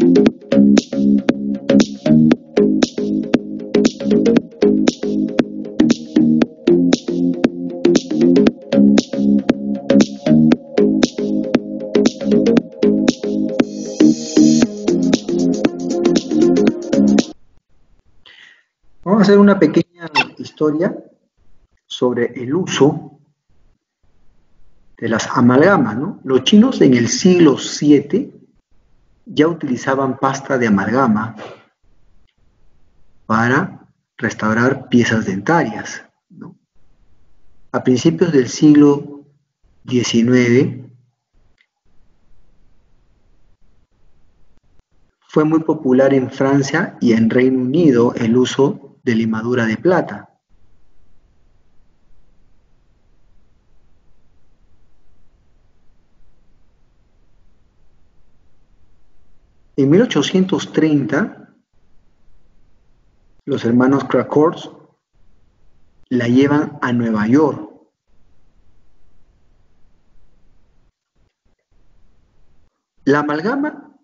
Vamos a hacer una pequeña historia sobre el uso de las amalgamas, ¿no? Los chinos en el siglo VII ya utilizaban pasta de amalgama para restaurar piezas dentarias, ¿no? A principios del siglo XIX fue muy popular en Francia y en Reino Unido el uso de limadura de plata. En 1830, los hermanos Cracourts la llevan a Nueva York. La amalgama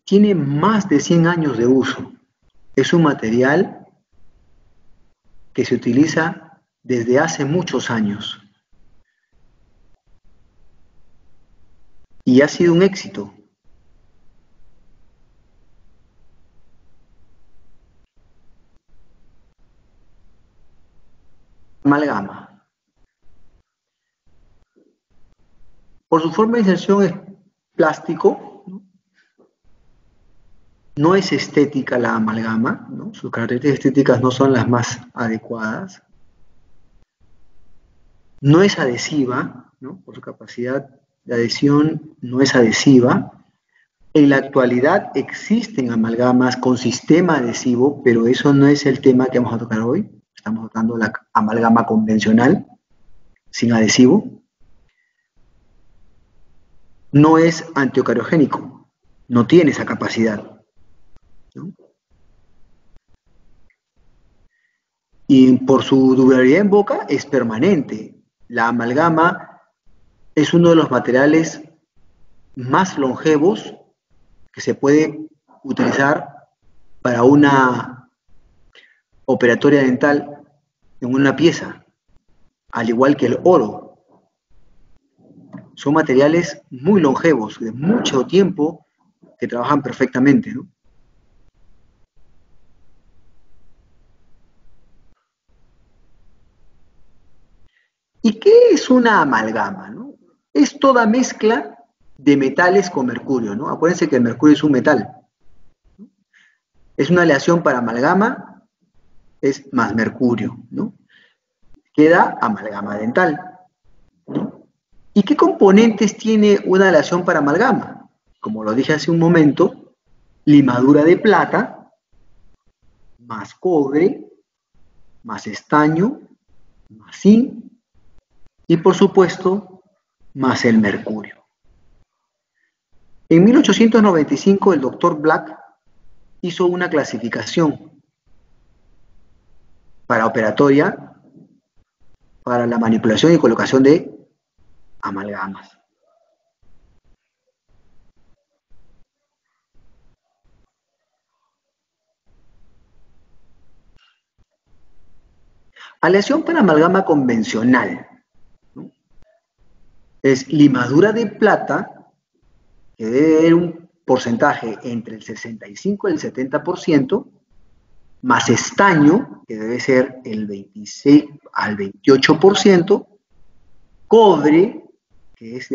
tiene más de 100 años de uso. Es un material que se utiliza desde hace muchos años y ha sido un éxito. Amalgama. Por su forma de inserción es plástico, no es estética la amalgama, ¿no? Sus características estéticas no son las más adecuadas. No es adhesiva, ¿no? Por su capacidad de adhesión no es adhesiva. En la actualidad existen amalgamas con sistema adhesivo, pero eso no es el tema que vamos a tocar hoy. Estamos tocando la amalgama convencional, sin adhesivo. No es antiocariogénico, no tiene esa capacidad, ¿no? Y por su durabilidad en boca es permanente. La amalgama es uno de los materiales más longevos que se puede utilizar para una operatoria dental en una pieza, al igual que el oro. Son materiales muy longevos, de mucho tiempo, que trabajan perfectamente, ¿no? ¿Y qué es una amalgama, no? Es toda mezcla de metales con mercurio, ¿no? Acuérdense que el mercurio es un metal. Es una aleación para amalgama, es más mercurio, ¿no? Queda amalgama dental, ¿no? ¿Y qué componentes tiene una aleación para amalgama? Como lo dije hace un momento, limadura de plata, más cobre, más estaño, más zinc y por supuesto más el mercurio. En 1895 el doctor Black hizo una clasificación para operatoria para la manipulación y colocación de amalgamas. Aleación para amalgama convencional, ¿no? Es limadura de plata, que debe haber un porcentaje entre el 65 y el 70%, más estaño, que debe ser el 26 al 28%, cobre, que es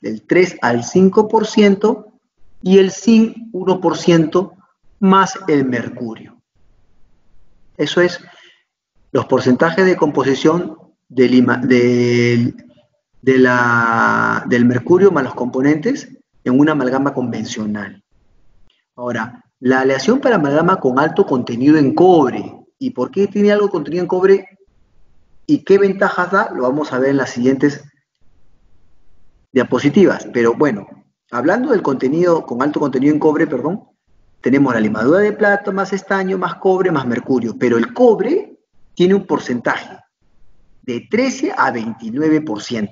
del 3 al 5%, y el zinc 1%, más el mercurio. Eso es los porcentajes de composición del mercurio más los componentes en una amalgama convencional. Ahora, la aleación para amalgama con alto contenido en cobre. ¿Y por qué tiene algo contenido en cobre? ¿Y qué ventajas da? Lo vamos a ver en las siguientes diapositivas. Pero bueno, hablando del contenido con alto contenido en cobre, perdón, tenemos la limadura de plata, más estaño, más cobre, más mercurio. Pero el cobre tiene un porcentaje de 13 a 29%.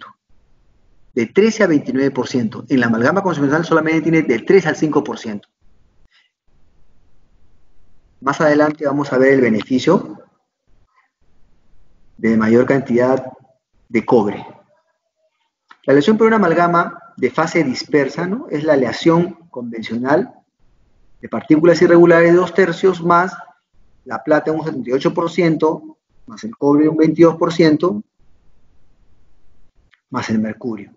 De 13 a 29%. En la amalgama convencional solamente tiene del 3 al 5%. Más adelante vamos a ver el beneficio de mayor cantidad de cobre. La aleación por una amalgama de fase dispersa, ¿no?, es la aleación convencional de partículas irregulares de 2/3 más la plata un 78%, más el cobre un 22%, más el mercurio.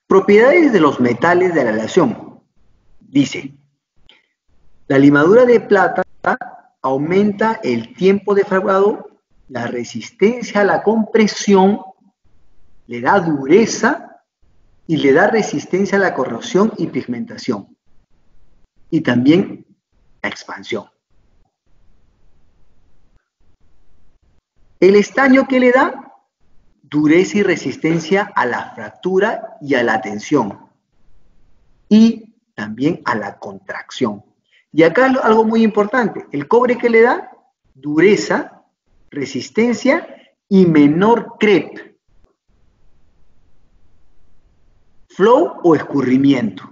Propiedades de los metales de la aleación. Dice, la limadura de plata aumenta el tiempo de fragado, la resistencia a la compresión, le da dureza y le da resistencia a la corrosión y pigmentación. Y también la expansión. El estaño que le da dureza y resistencia a la fractura y a la tensión. Y también a la contracción. Y acá algo muy importante, el cobre que le da dureza, resistencia y menor crepe, flow o escurrimiento.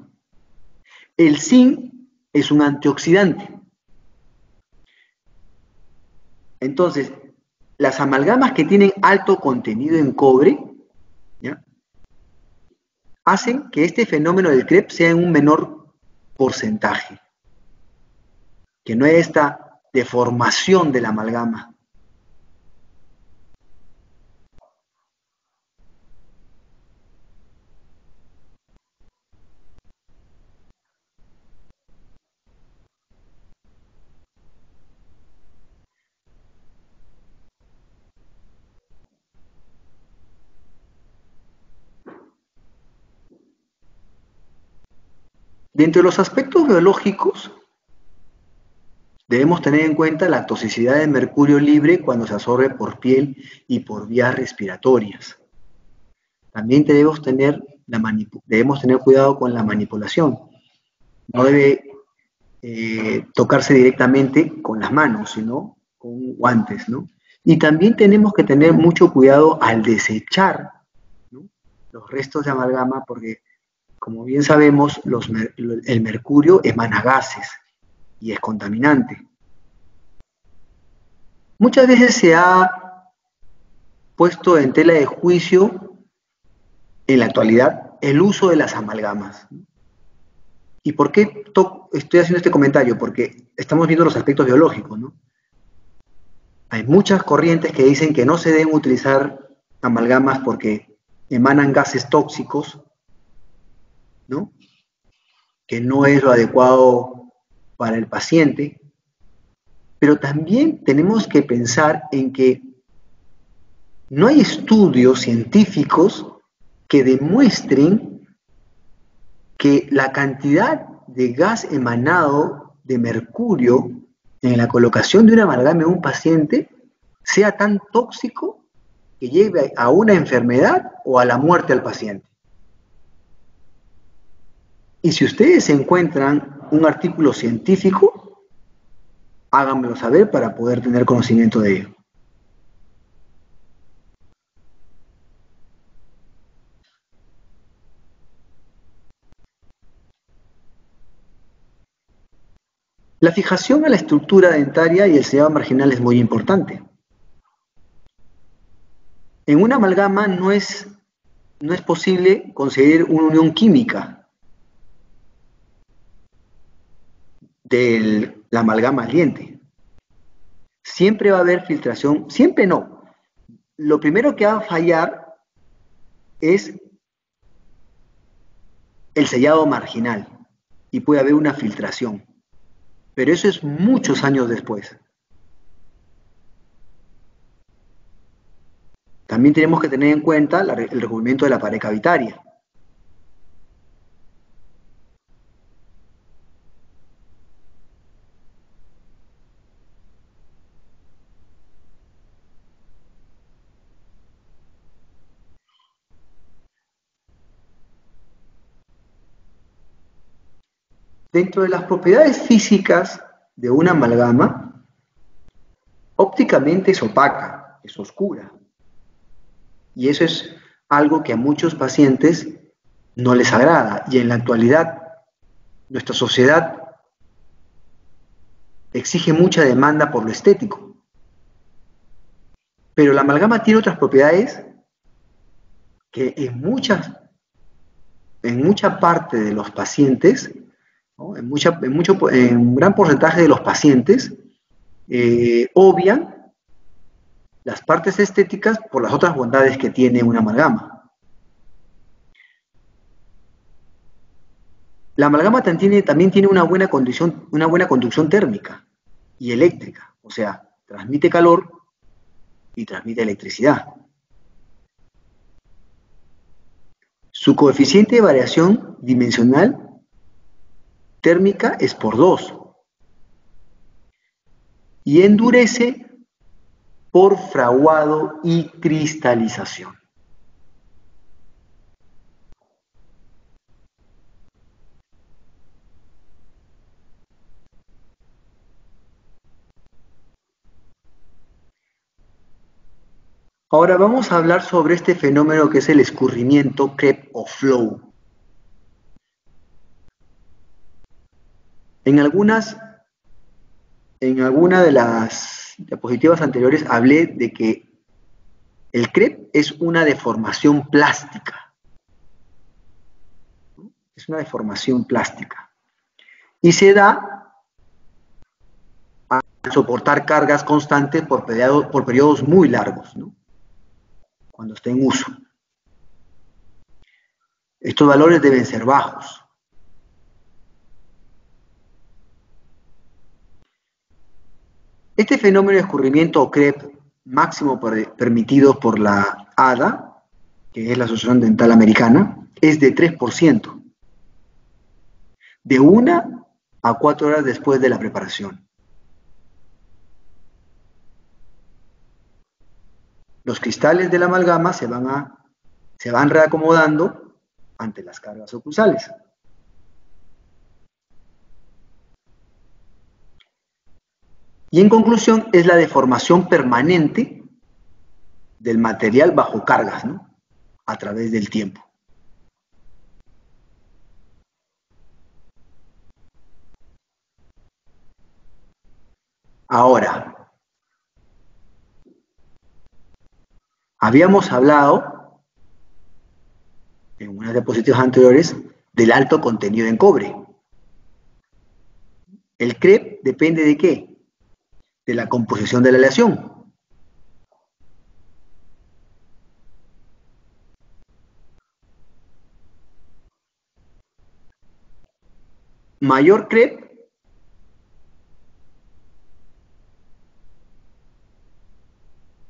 El zinc es un antioxidante. Entonces, las amalgamas que tienen alto contenido en cobre, ¿ya?, hacen que este fenómeno del crepe sea en un menor porcentaje, que no haya esta deformación de la amalgama. Dentro de los aspectos biológicos, debemos tener en cuenta la toxicidad del mercurio libre cuando se absorbe por piel y por vías respiratorias. También debemos tener cuidado con la manipulación. No debe tocarse directamente con las manos, sino con guantes, ¿no? Y también tenemos que tener mucho cuidado al desechar, ¿no?, los restos de amalgama, porque, como bien sabemos, el mercurio emana gases y es contaminante. Muchas veces se ha puesto en tela de juicio, en la actualidad, el uso de las amalgamas. ¿Y por qué estoy haciendo este comentario? Porque estamos viendo los aspectos biológicos, ¿no? Hay muchas corrientes que dicen que no se deben utilizar amalgamas porque emanan gases tóxicos, ¿no?, que no es lo adecuado para el paciente. Pero también tenemos que pensar en que no hay estudios científicos que demuestren que la cantidad de gas emanado de mercurio en la colocación de una amalgama en un paciente sea tan tóxico que lleve a una enfermedad o a la muerte al paciente. Y si ustedes encuentran un artículo científico, háganmelo saber para poder tener conocimiento de ello. La fijación a la estructura dentaria y el sellado marginal es muy importante. En una amalgama no es posible conseguir una unión química de la amalgama al diente. Siempre va a haber filtración, siempre no. Lo primero que va a fallar es el sellado marginal y puede haber una filtración. Pero eso es muchos años después. También tenemos que tener en cuenta el recubrimiento de la pared cavitaria. Dentro de las propiedades físicas de una amalgama, Ópticamente es opaca, es oscura. Y eso es algo que a muchos pacientes no les agrada. Y en la actualidad, nuestra sociedad exige mucha demanda por lo estético. Pero la amalgama tiene otras propiedades que en mucha parte de los pacientes, ¿no? En un gran porcentaje de los pacientes, obvian las partes estéticas por las otras bondades que tiene una amalgama. La amalgama también tiene una buena conducción térmica y eléctrica, o sea, transmite calor y transmite electricidad. Su coeficiente de variación dimensional térmica es por 2 y endurece por fraguado y cristalización. Ahora vamos a hablar sobre este fenómeno que es el escurrimiento, crepe o flow. En alguna de las diapositivas anteriores hablé de que el crepe es una deformación plástica. Es una deformación plástica. Y se da al soportar cargas constantes por periodos muy largos, ¿no? Cuando está en uso. Estos valores deben ser bajos. Este fenómeno de escurrimiento o crepe máximo permitido por la ADA, que es la Asociación Dental Americana, es de 3%, de 1 a 4 horas después de la preparación. Los cristales de la amalgama se van reacomodando ante las cargas oclusales. Y en conclusión, es la deformación permanente del material bajo cargas, ¿no? A través del tiempo. Ahora, habíamos hablado en unas diapositivas anteriores del alto contenido en cobre. El crepe depende de ¿qué? De la composición de la aleación. Mayor crepe,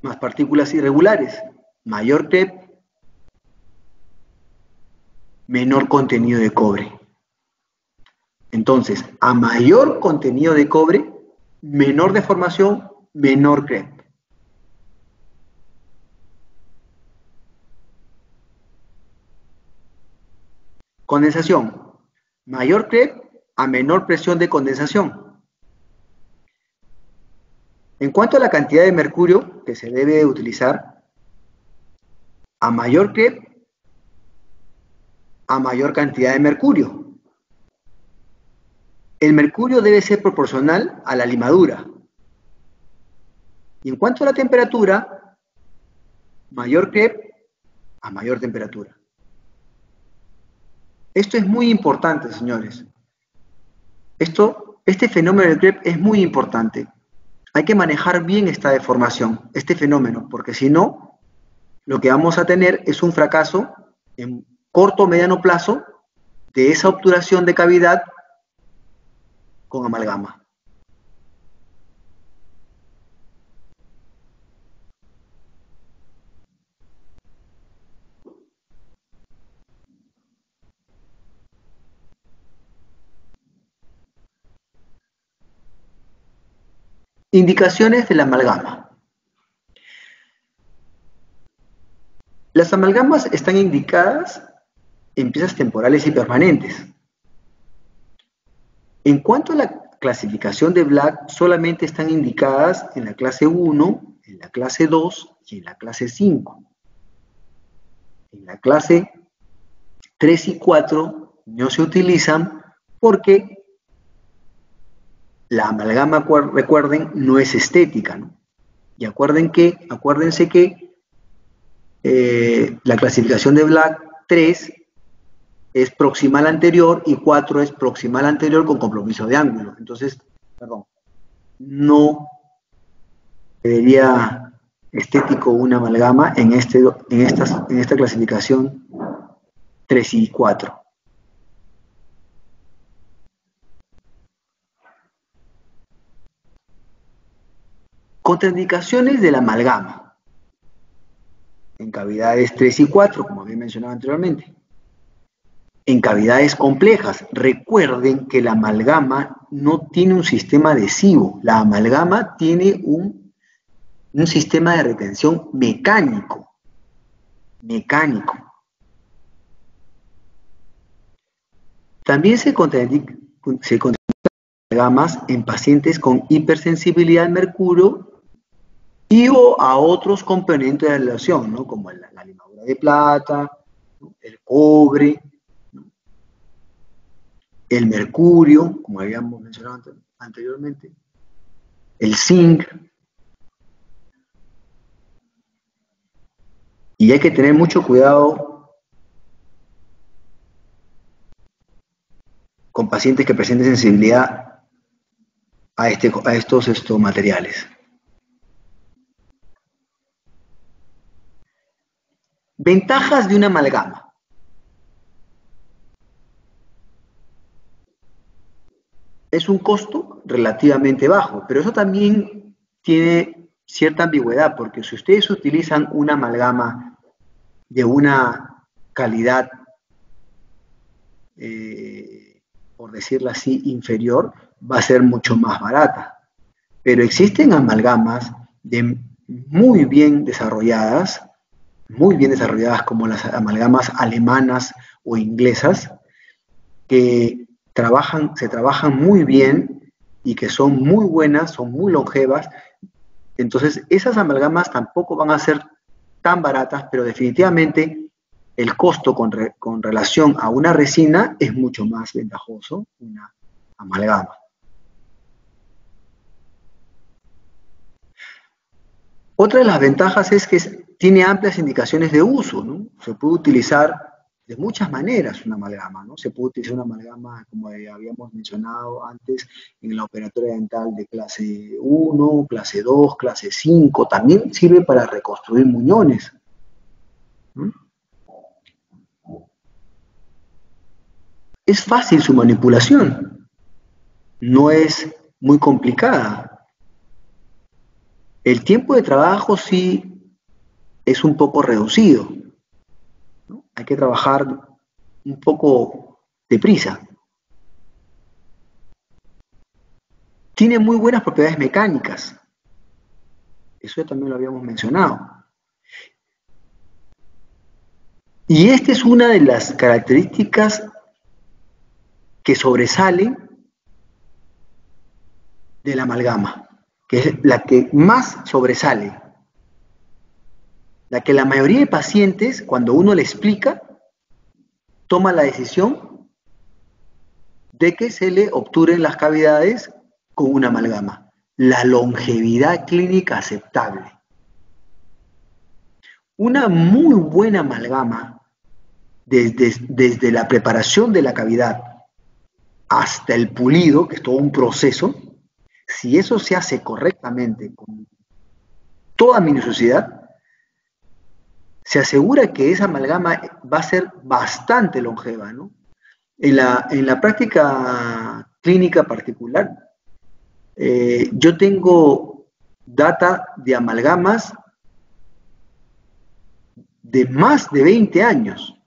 más partículas irregulares. Mayor crepe, menor contenido de cobre. Entonces, a mayor contenido de cobre, menor deformación, menor crepe. Condensación. Mayor crepe a menor presión de condensación. En cuanto a la cantidad de mercurio que se debe utilizar, a mayor crepe, a mayor cantidad de mercurio. El mercurio debe ser proporcional a la limadura. Y en cuanto a la temperatura, mayor crepe a mayor temperatura. Esto es muy importante, señores. Este fenómeno del crepe es muy importante. Hay que manejar bien esta deformación, este fenómeno, porque si no, lo que vamos a tener es un fracaso en corto o mediano plazo de esa obturación de cavidad con amalgama. Indicaciones de la amalgama. Las amalgamas están indicadas en piezas temporales y permanentes. En cuanto a la clasificación de Black solamente están indicadas en la clase 1, en la clase 2 y en la clase 5. En la clase 3 y 4 no se utilizan porque la amalgama, recuerden, no es estética, ¿no? Y acuérdense que la clasificación de Black 3 es proximal anterior y 4 es proximal anterior con compromiso de ángulo. Entonces, perdón, no sería estético una amalgama en esta clasificación 3 y 4. Contraindicaciones de la amalgama en cavidades 3 y 4, como había mencionado anteriormente. En cavidades complejas, recuerden que la amalgama no tiene un sistema adhesivo, la amalgama tiene un sistema de retención mecánico. También se contraindican amalgamas en pacientes con hipersensibilidad al mercurio y o a otros componentes de la aleación, ¿no? Como la limadura de plata, ¿no? El cobre, ¿no? El mercurio, como habíamos mencionado anteriormente, el zinc. Y hay que tener mucho cuidado con pacientes que presenten sensibilidad a estos materiales. Ventajas de una amalgama. Es un costo relativamente bajo, pero eso también tiene cierta ambigüedad, porque si ustedes utilizan una amalgama de una calidad, por decirlo así, inferior, va a ser mucho más barata. Pero existen amalgamas muy bien desarrolladas como las amalgamas alemanas o inglesas, que se trabajan muy bien y que son muy buenas, son muy longevas. Entonces, esas amalgamas tampoco van a ser tan baratas, pero definitivamente el costo con relación a una resina es mucho más ventajoso, una amalgama. Otra de las ventajas es que tiene amplias indicaciones de uso, ¿no? Se puede utilizar de muchas maneras una amalgama, ¿no? Se puede utilizar una amalgama, como habíamos mencionado antes, en la operatoria dental de clase 1, clase 2, clase 5. También sirve para reconstruir muñones, ¿no? Es fácil su manipulación, no es muy complicada. El tiempo de trabajo sí es un poco reducido, ¿no? Hay que trabajar un poco deprisa. Tiene muy buenas propiedades mecánicas. Eso también lo habíamos mencionado. Y esta es una de las características que sobresalen de la amalgama, que es la que más sobresale. La que la mayoría de pacientes, cuando uno le explica, toma la decisión de que se le obturen las cavidades con una amalgama. La longevidad clínica aceptable. Una muy buena amalgama, desde la preparación de la cavidad hasta el pulido, que es todo un proceso, si eso se hace correctamente, con toda minuciosidad, se asegura que esa amalgama va a ser bastante longeva, ¿no? En la práctica clínica particular, yo tengo data de amalgamas de más de 20 años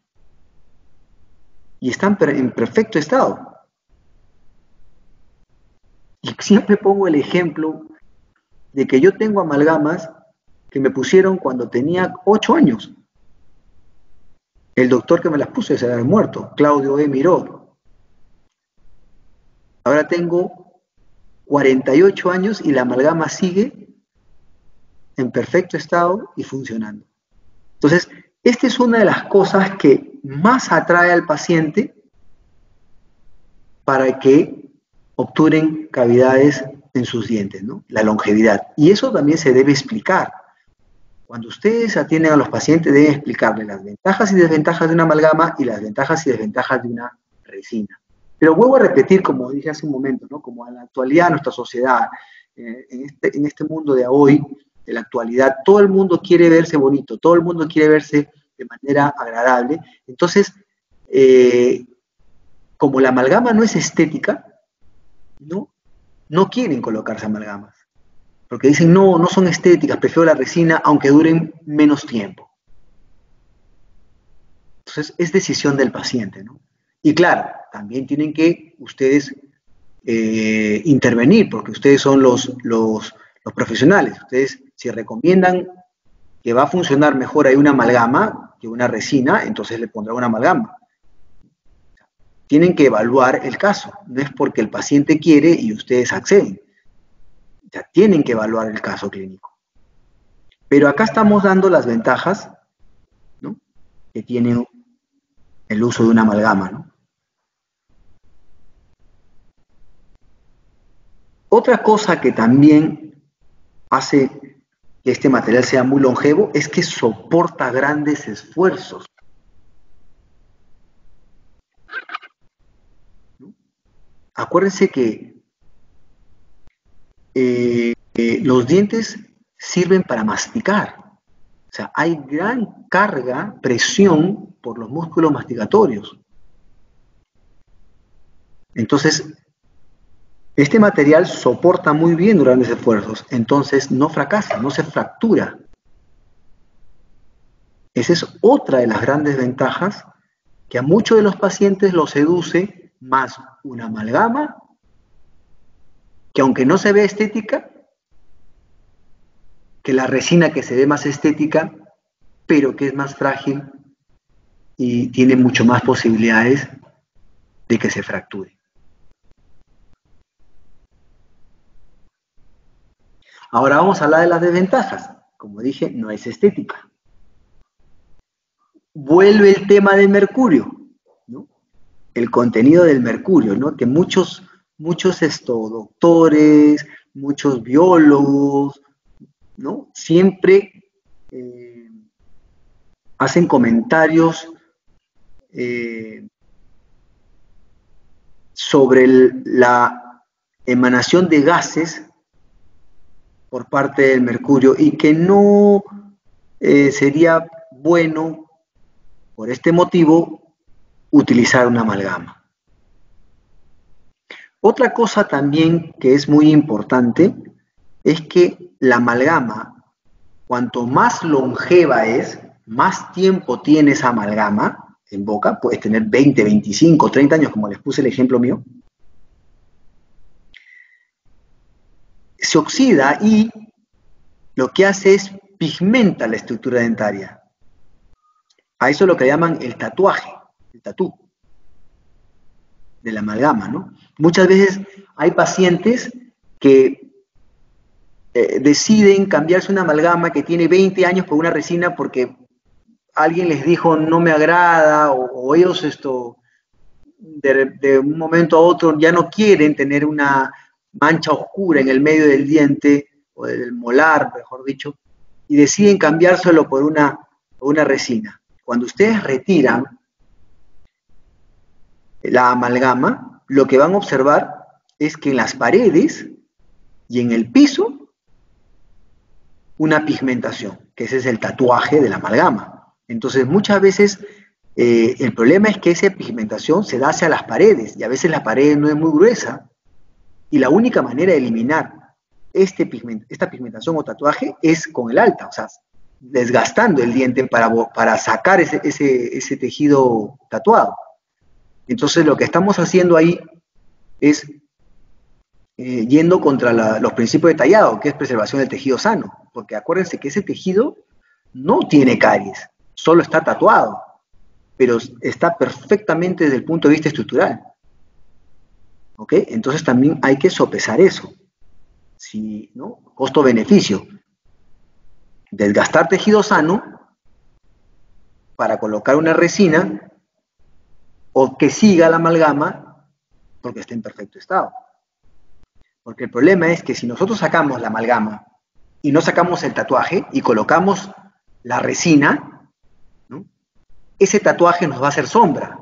y están en perfecto estado. Y siempre pongo el ejemplo de que yo tengo amalgamas que me pusieron cuando tenía 8 años. El doctor que me las puso se había muerto, Claudio E. Miró. Ahora tengo 48 años y la amalgama sigue en perfecto estado y funcionando. Entonces, esta es una de las cosas que más atrae al paciente para que obturen cavidades en sus dientes, ¿no? La longevidad. Y eso también se debe explicar. Cuando ustedes atienden a los pacientes, deben explicarles las ventajas y desventajas de una amalgama y las ventajas y desventajas de una resina. Pero vuelvo a repetir, como dije hace un momento, ¿no? Como en la actualidad, nuestra sociedad, en este mundo de hoy, de la actualidad, todo el mundo quiere verse bonito, todo el mundo quiere verse de manera agradable. Entonces, como la amalgama no es estética, no quieren colocarse amalgamas. Porque dicen, no, no son estéticas, prefiero la resina, aunque duren menos tiempo. Entonces, es decisión del paciente, ¿no? Y claro, también tienen que ustedes intervenir, porque ustedes son los profesionales. Ustedes, si recomiendan que va a funcionar mejor ahí una amalgama que una resina, entonces le pondrán una amalgama. Tienen que evaluar el caso. No es porque el paciente quiere y ustedes acceden. Ya tienen que evaluar el caso clínico. Pero acá estamos dando las ventajas, ¿no?, que tiene el uso de una amalgama, ¿no? Otra cosa que también hace que este material sea muy longevo es que soporta grandes esfuerzos, ¿no? Acuérdense que los dientes sirven para masticar. O sea, hay gran carga, presión por los músculos masticatorios. Entonces, este material soporta muy bien grandes esfuerzos, entonces no fracasa, no se fractura. Esa es otra de las grandes ventajas que a muchos de los pacientes los seduce más una amalgama, que aunque no se ve estética, que la resina que se ve más estética, pero que es más frágil y tiene mucho más posibilidades de que se fracture. Ahora vamos a hablar de las desventajas. Como dije, no es estética. Vuelve el tema del mercurio, ¿no? El contenido del mercurio, ¿no? Que muchos doctores, muchos biólogos, ¿no?, siempre hacen comentarios sobre la emanación de gases por parte del mercurio y que no sería bueno, por este motivo, utilizar una amalgama. Otra cosa también que es muy importante es que la amalgama, cuanto más longeva es, más tiempo tiene esa amalgama en boca, puedes tener 20, 25, 30 años, como les puse el ejemplo mío, se oxida y lo que hace es pigmenta la estructura dentaria. A eso es lo que llaman el tatuaje, el tatú de la amalgama, ¿no? Muchas veces hay pacientes que deciden cambiarse una amalgama que tiene 20 años por una resina porque alguien les dijo no me agrada o ellos de un momento a otro ya no quieren tener una mancha oscura en el medio del diente o del molar, mejor dicho, y deciden cambiárselo por una resina. Cuando ustedes retiran la amalgama, lo que van a observar es que en las paredes y en el piso una pigmentación, que ese es el tatuaje de la amalgama. Entonces, muchas veces el problema es que esa pigmentación se da hacia las paredes, y a veces la pared no es muy gruesa, y la única manera de eliminar esta pigmentación o tatuaje es con el alta, o sea, desgastando el diente para sacar ese tejido tatuado. Entonces, lo que estamos haciendo ahí es yendo contra los principios de tallado, que es preservación del tejido sano, porque acuérdense que ese tejido no tiene caries, solo está tatuado, pero está perfectamente desde el punto de vista estructural. ¿ok? Entonces también hay que sopesar eso. Si, ¿no? Costo-beneficio. Desgastar tejido sano para colocar una resina o que siga la amalgama porque está en perfecto estado. Porque el problema es que si nosotros sacamos la amalgama y no sacamos el tatuaje y colocamos la resina, ¿no? Ese tatuaje nos va a hacer sombra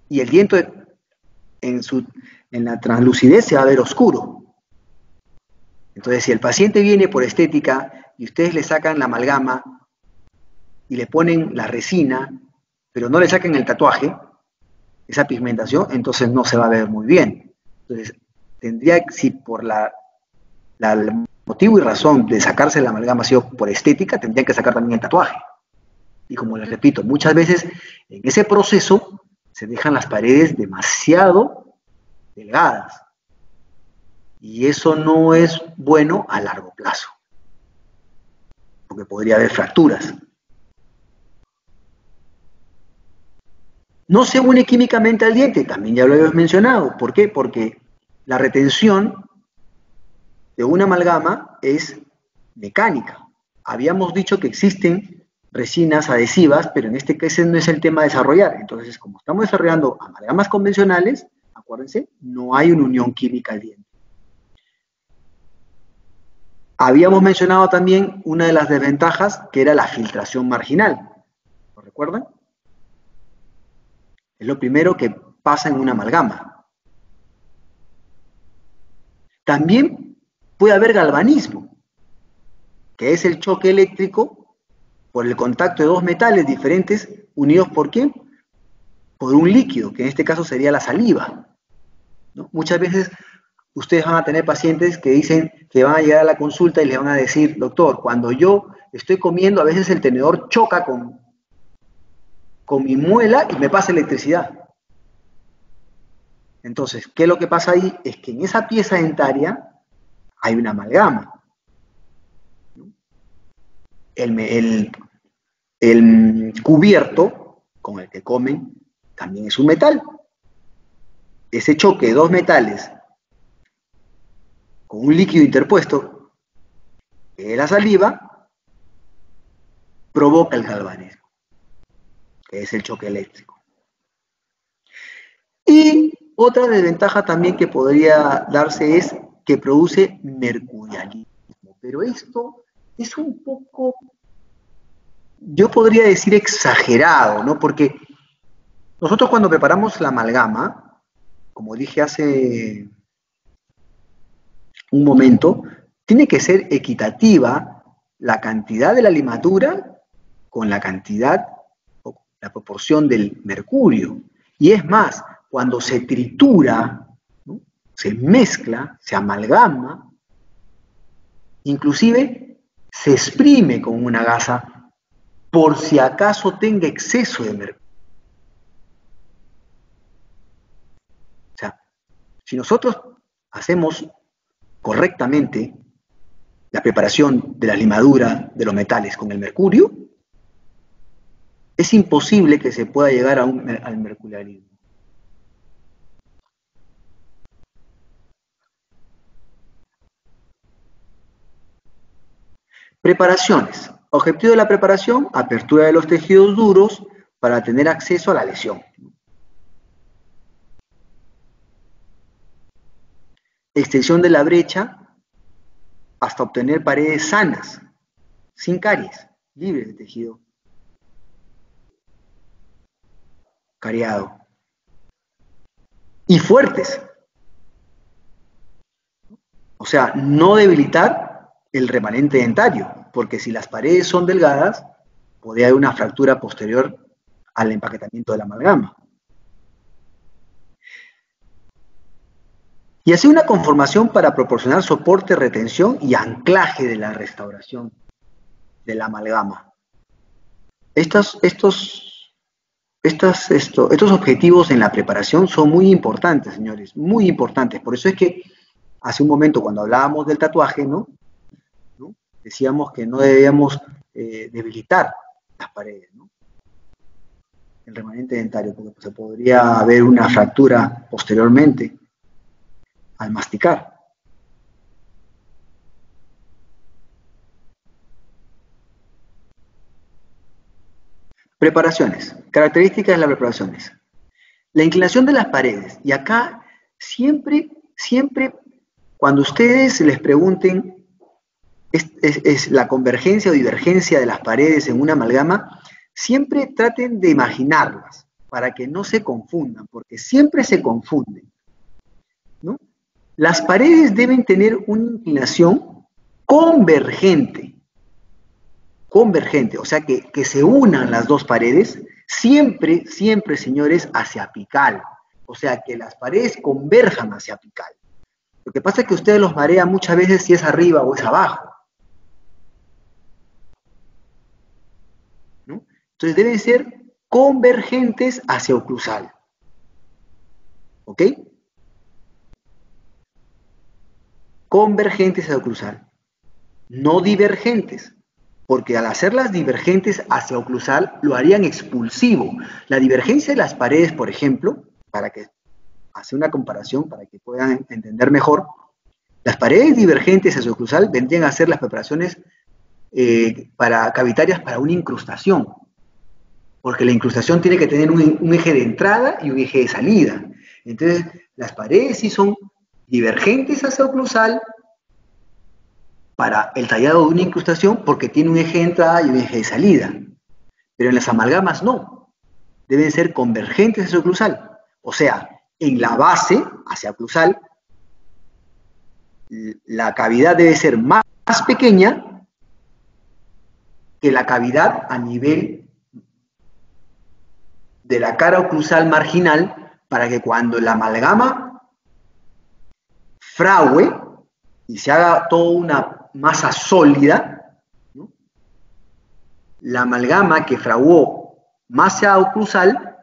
y el diente en la translucidez se va a ver oscuro. Entonces, si el paciente viene por estética y ustedes le sacan la amalgama y le ponen la resina, pero no le sacan el tatuaje, esa pigmentación, entonces no se va a ver muy bien. Entonces, si por el motivo y razón de sacarse la amalgama ha sido por estética, tendrían que sacar también el tatuaje. Y como les repito, muchas veces en ese proceso se dejan las paredes demasiado delgadas. Y eso no es bueno a largo plazo, porque podría haber fracturas. No se une químicamente al diente, también ya lo habíamos mencionado. ¿Por qué? Porque la retención de una amalgama es mecánica. Habíamos dicho que existen resinas adhesivas, pero en este caso no es el tema a desarrollar. Entonces, como estamos desarrollando amalgamas convencionales, acuérdense, no hay una unión química al diente. Habíamos mencionado también una de las desventajas, que era la filtración marginal. ¿Lo recuerdan? Es lo primero que pasa en una amalgama. También puede haber galvanismo, que es el choque eléctrico por el contacto de dos metales diferentes unidos ¿por qué? Por un líquido, que en este caso sería la saliva, ¿no? Muchas veces ustedes van a tener pacientes que dicen que van a llegar a la consulta y le van a decir, doctor, cuando yo estoy comiendo, a veces el tenedor choca con mi muela y me pasa electricidad. Entonces, ¿qué es lo que pasa ahí? Es que en esa pieza dentaria hay una amalgama. El cubierto con el que comen también es un metal. Ese choque de dos metales con un líquido interpuesto, que es la saliva, provoca el galvanismo, que es el choque eléctrico. Y otra desventaja también que podría darse es que produce mercurialismo. Pero esto es un poco, yo podría decir exagerado, ¿no? Porque nosotros cuando preparamos la amalgama, como dije hace un momento, tiene que ser equitativa la cantidad de la limadura con la cantidad o la proporción del mercurio. Y es más, cuando se tritura, ¿no? Se mezcla, se amalgama, inclusive se exprime con una gasa por si acaso tenga exceso de mercurio. O sea, si nosotros hacemos correctamente la preparación de la limadura de los metales con el mercurio, es imposible que se pueda llegar al mercurialismo. Preparaciones. Objetivo de la preparación, apertura de los tejidos duros para tener acceso a la lesión. Extensión de la brecha hasta obtener paredes sanas, sin caries, libres de tejido cariado. Y fuertes. O sea, no debilitar el remanente dentario, porque si las paredes son delgadas, podría haber una fractura posterior al empaquetamiento de la amalgama. Y así una conformación para proporcionar soporte, retención y anclaje de la restauración de la amalgama. Estos objetivos en la preparación son muy importantes, señores, muy importantes. Por eso es que hace un momento cuando hablábamos del tatuaje, ¿no? Decíamos que no debíamos debilitar las paredes, ¿no? El remanente dentario, porque se podría haber una fractura posteriormente al masticar. Preparaciones. Características de las preparaciones. La inclinación de las paredes. Y acá siempre, cuando ustedes les pregunten es la convergencia o divergencia de las paredes en una amalgama, siempre traten de imaginarlas para que no se confundan, porque siempre se confunden, ¿no? Las paredes deben tener una inclinación convergente, o sea que se unan las dos paredes, siempre, señores, hacia apical, o sea que las paredes converjan hacia apical. Lo que pasa es que ustedes los marean muchas veces si es arriba o es abajo, ¿no? Entonces deben ser convergentes hacia oclusal, ¿ok? Convergentes hacia oclusal, no divergentes, porque al hacerlas divergentes hacia oclusal lo harían expulsivo. La divergencia de las paredes, por ejemplo, para que hacer una comparación, para que puedan entender mejor, las paredes divergentes hacia oclusal vendrían a ser las preparaciones cavitarias para una incrustación, porque la incrustación tiene que tener un eje de entrada y un eje de salida. Entonces, las paredes sí son divergentes hacia oclusal para el tallado de una incrustación porque tiene un eje de entrada y un eje de salida. Pero en las amalgamas no. Deben ser convergentes hacia oclusal. O sea, en la base, hacia oclusal, la cavidad debe ser más pequeña que la cavidad a nivel de la cara oclusal marginal para que cuando la amalgama fragüe y se haga toda una masa sólida, ¿no? La amalgama que fraguó masa oclusal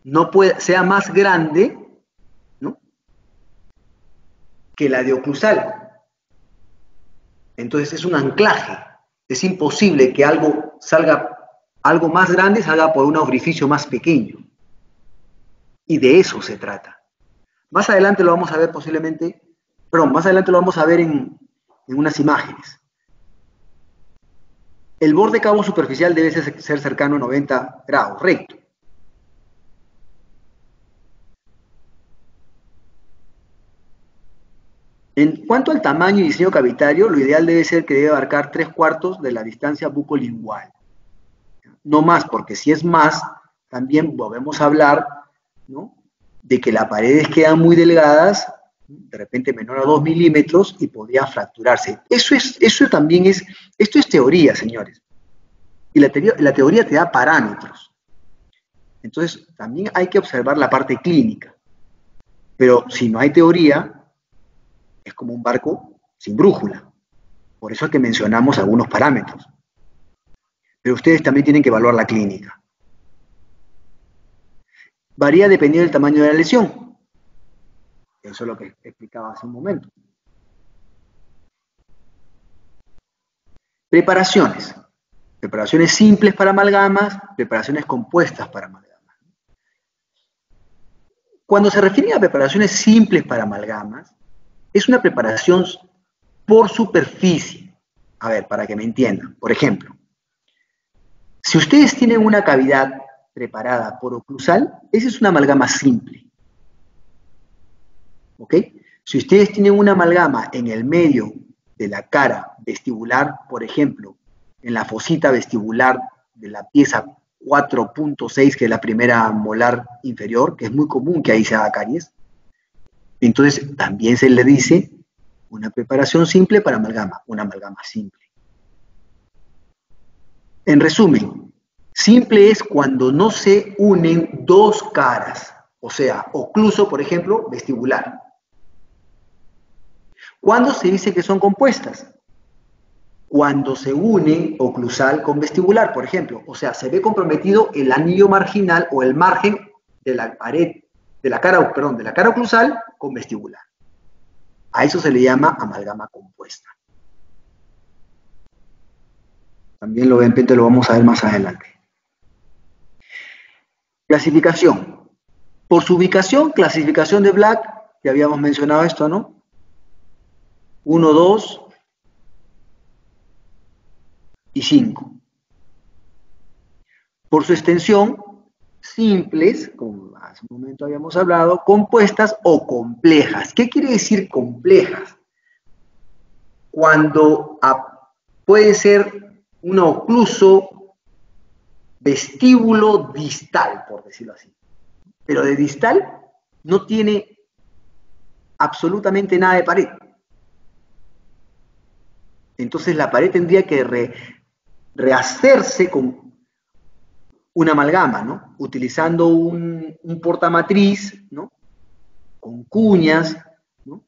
no sea más grande, ¿no?, que la de oclusal. Entonces es un anclaje. Es imposible que algo más grande salga por un orificio más pequeño. Y de eso se trata. Más adelante lo vamos a ver posiblemente, más adelante lo vamos a ver en unas imágenes. El borde cabo superficial debe ser cercano a 90 grados, recto. En cuanto al tamaño y diseño cavitario, lo ideal debe ser que debe abarcar 3/4 de la distancia bucolingual. No más, porque si es más, también volvemos a hablar, ¿no?, de que las paredes quedan muy delgadas, de repente menor a 2 milímetros, y podría fracturarse. Esto es teoría, señores. Y la teoría te da parámetros. Entonces, también hay que observar la parte clínica. Pero si no hay teoría, es como un barco sin brújula. Por eso es que mencionamos algunos parámetros. Pero ustedes también tienen que evaluar la clínica. Varía dependiendo del tamaño de la lesión. Eso es lo que explicaba hace un momento. Preparaciones. Preparaciones simples para amalgamas, preparaciones compuestas para amalgamas. Cuando se refiere a preparaciones simples para amalgamas, es una preparación por superficie. A ver, para que me entiendan. Por ejemplo, si ustedes tienen una cavidad preparada por oclusal, esa es una amalgama simple. ¿Ok? Si ustedes tienen una amalgama en el medio de la cara vestibular, por ejemplo, en la fosita vestibular de la pieza 4.6, que es la primera molar inferior, que es muy común que ahí se haga caries, entonces también se le dice una preparación simple para amalgama, una amalgama simple. En resumen, simple es cuando no se unen dos caras, o sea, ocluso, por ejemplo, vestibular. ¿Cuándo se dice que son compuestas? Cuando se une oclusal con vestibular, por ejemplo. O sea, se ve comprometido el anillo marginal o el margen de la pared, de la cara oclusal con vestibular. A eso se le llama amalgama compuesta. También lo vamos a ver más adelante. Clasificación. Por su ubicación, clasificación de Black, ya habíamos mencionado esto, ¿no? 1, 2 y 5. Por su extensión, simples, como hace un momento habíamos hablado, compuestas o complejas. ¿Qué quiere decir complejas? Cuando puede ser un ocluso vestíbulo distal, por decirlo así. Pero de distal no tiene absolutamente nada de pared. Entonces la pared tendría que rehacerse con una amalgama, ¿no? Utilizando un portamatriz, ¿no? Con cuñas, ¿no?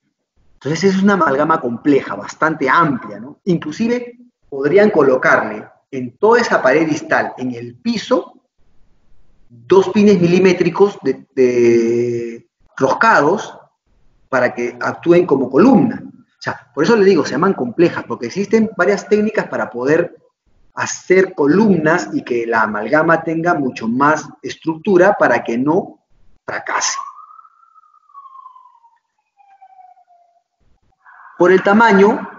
Entonces es una amalgama compleja, bastante amplia, ¿no? Inclusive podrían colocarle en toda esa pared distal, en el piso, 2 pines milimétricos de roscados para que actúen como columna. O sea, por eso le digo, se llaman complejas, porque existen varias técnicas para poder hacer columnas y que la amalgama tenga mucho más estructura para que no fracase. Por el tamaño,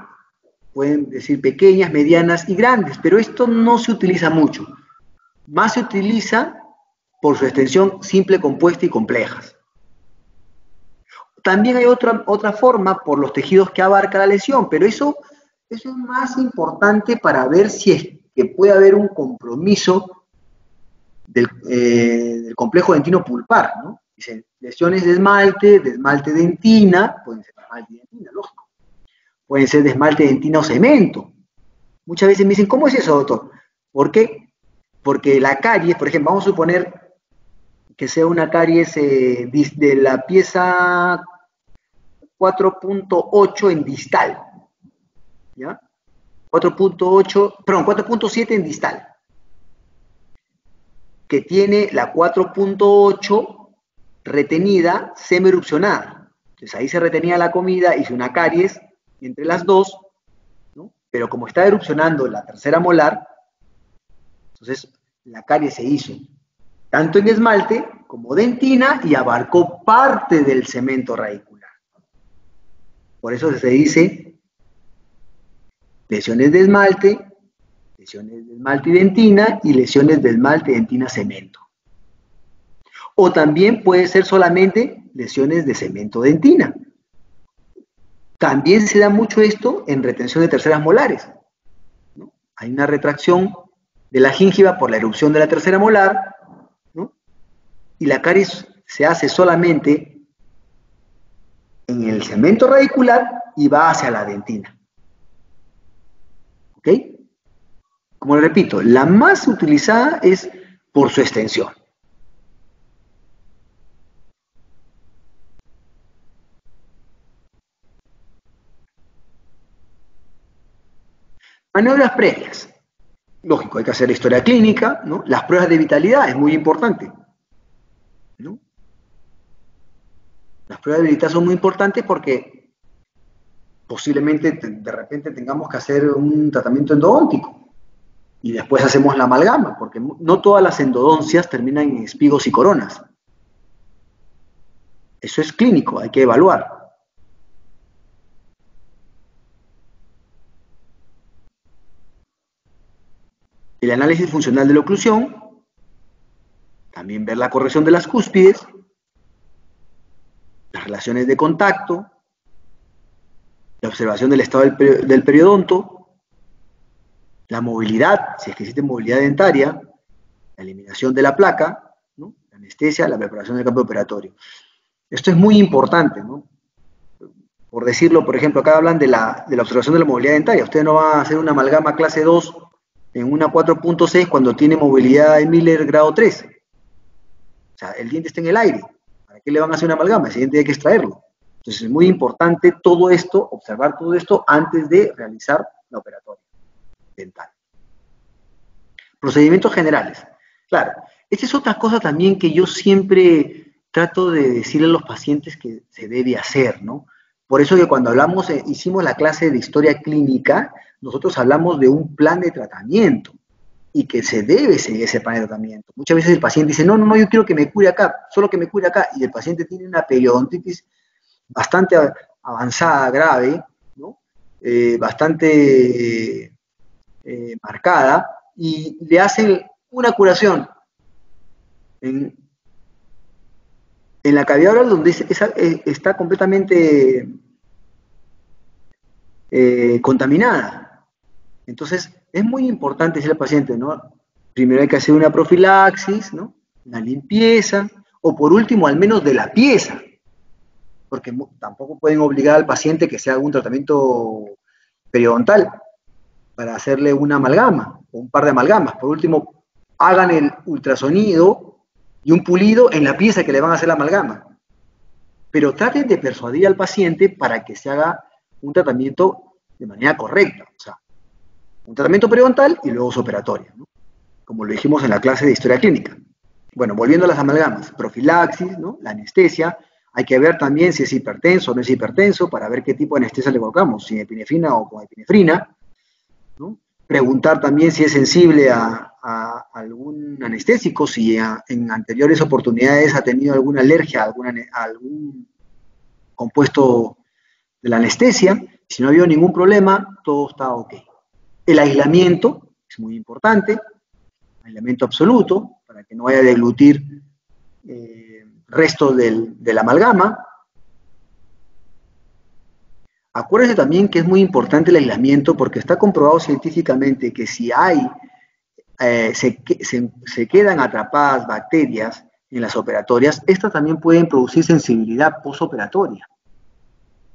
pueden decir pequeñas, medianas y grandes, pero esto no se utiliza mucho. Más se utiliza por su extensión simple, compuesta y complejas. También hay otra forma por los tejidos que abarca la lesión, pero eso es más importante para ver si es que puede haber un compromiso del complejo dentino pulpar, ¿no? Dicen, lesiones de esmalte dentina, pueden ser de esmalte dentina, lógico. Pueden ser de esmalte dentina o cemento. Muchas veces me dicen, ¿cómo es eso, doctor? ¿Por qué? Porque la caries, por ejemplo, vamos a suponer que sea una caries de la pieza 4.8 en distal, ¿ya? 4.7 en distal, que tiene la 4.8 retenida semirrupcionada. Entonces ahí se retenía la comida, hice una caries entre las dos, ¿no? Pero como está erupcionando la tercera molar, entonces la caries se hizo tanto en esmalte como dentina y abarcó parte del cemento radicular. Por eso se dice lesiones de esmalte y dentina y lesiones de esmalte, dentina, cemento. O también puede ser solamente lesiones de cemento, dentina. También se da mucho esto en retención de terceras molares, ¿no? Hay una retracción de la gingiva por la erupción de la tercera molar, ¿no? Y la caries se hace solamente en el cemento radicular y va hacia la dentina. ¿Ok? Como le repito, la más utilizada es por su extensión. Maniobras previas. Lógico, hay que hacer la historia clínica, ¿no? Las pruebas de vitalidad es muy importante, ¿no? Las pruebas de vitalidad son muy importantes porque posiblemente de repente tengamos que hacer un tratamiento endodóntico y después hacemos la amalgama, porque no todas las endodoncias terminan en espigos y coronas. Eso es clínico, hay que evaluar. El análisis funcional de la oclusión, también ver la corrección de las cúspides, las relaciones de contacto, la observación del estado del periodonto, la movilidad, si es que existe movilidad dentaria, la eliminación de la placa, ¿no? La anestesia, la preparación del campo operatorio. Esto es muy importante, ¿no? Por decirlo, por ejemplo, acá hablan de la observación de la movilidad dentaria. Usted no va a hacer una amalgama clase 2 en una 4.6 cuando tiene movilidad de Miller grado 3. O sea, el diente está en el aire. ¿Para qué le van a hacer una amalgama? Ese diente hay que extraerlo. Entonces es muy importante todo esto, observar todo esto antes de realizar la operatoria dental. Procedimientos generales. Claro, esta es otra cosa también que yo siempre trato de decirle a los pacientes que se debe hacer, ¿no? Por eso que cuando hicimos la clase de historia clínica, nosotros hablamos de un plan de tratamiento. y que se debe seguir ese plan de tratamiento. Muchas veces el paciente dice, no, no, no, yo quiero que me cure acá, solo que me cure acá, y el paciente tiene una periodontitis bastante avanzada, grave, ¿no? Bastante marcada, y le hacen una curación en la cavidad oral donde está completamente contaminada. Entonces, es muy importante decirle al paciente, ¿no? Primero hay que hacer una profilaxis, ¿no? Una limpieza, o por último, al menos de la pieza, porque tampoco pueden obligar al paciente que se haga un tratamiento periodontal para hacerle una amalgama, o un par de amalgamas. Por último, hagan el ultrasonido y un pulido en la pieza que le van a hacer la amalgama. Pero traten de persuadir al paciente para que se haga un tratamiento de manera correcta. O sea, un tratamiento periodontal y luego su operatoria, ¿no? Como lo dijimos en la clase de historia clínica. Bueno, volviendo a las amalgamas, profilaxis, ¿no? La anestesia, hay que ver también si es hipertenso o no es hipertenso para ver qué tipo de anestesia le colocamos, si epinefrina o con epinefrina, ¿no? Preguntar también si es sensible a algún anestésico, si en anteriores oportunidades ha tenido alguna alergia a algún compuesto de la anestesia. Si no ha habido ningún problema, todo está ok. El aislamiento es muy importante, aislamiento absoluto, para que no vaya a deglutir restos de la amalgama. Acuérdense también que es muy importante el aislamiento porque está comprobado científicamente que si se quedan atrapadas bacterias en las operatorias, estas también pueden producir sensibilidad postoperatoria.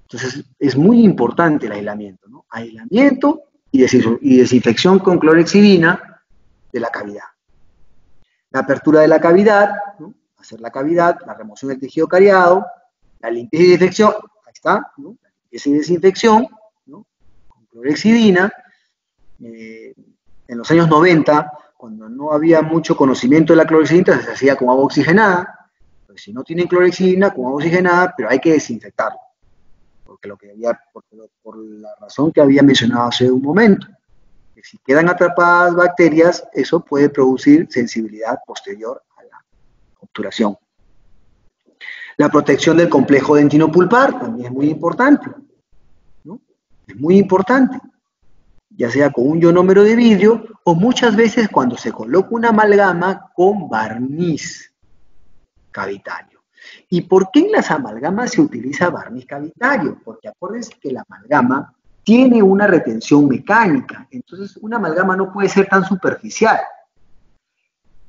Entonces es muy importante el aislamiento, ¿no? Aislamiento y desinfección con clorhexidina de la cavidad. La apertura de la cavidad, ¿no? Hacer la cavidad, la remoción del tejido cariado, la limpieza y desinfección, ahí está, ¿no? La limpieza y desinfección, ¿no? Con clorhexidina. En los años 90, cuando no había mucho conocimiento de la clorhexidina, se hacía con agua oxigenada. Pues si no tienen clorhexidina, con agua oxigenada, pero hay que desinfectarlo. Por la razón que había mencionado hace un momento. Que si quedan atrapadas bacterias, eso puede producir sensibilidad posterior a la obturación. La protección del complejo dentino-pulpar también es muy importante, ¿no? Es muy importante, ya sea con un ionómero de vidrio o muchas veces cuando se coloca una amalgama con barniz cavitario. ¿Y por qué en las amalgamas se utiliza barniz cavitario? Porque acuérdense que la amalgama tiene una retención mecánica, entonces una amalgama no puede ser tan superficial.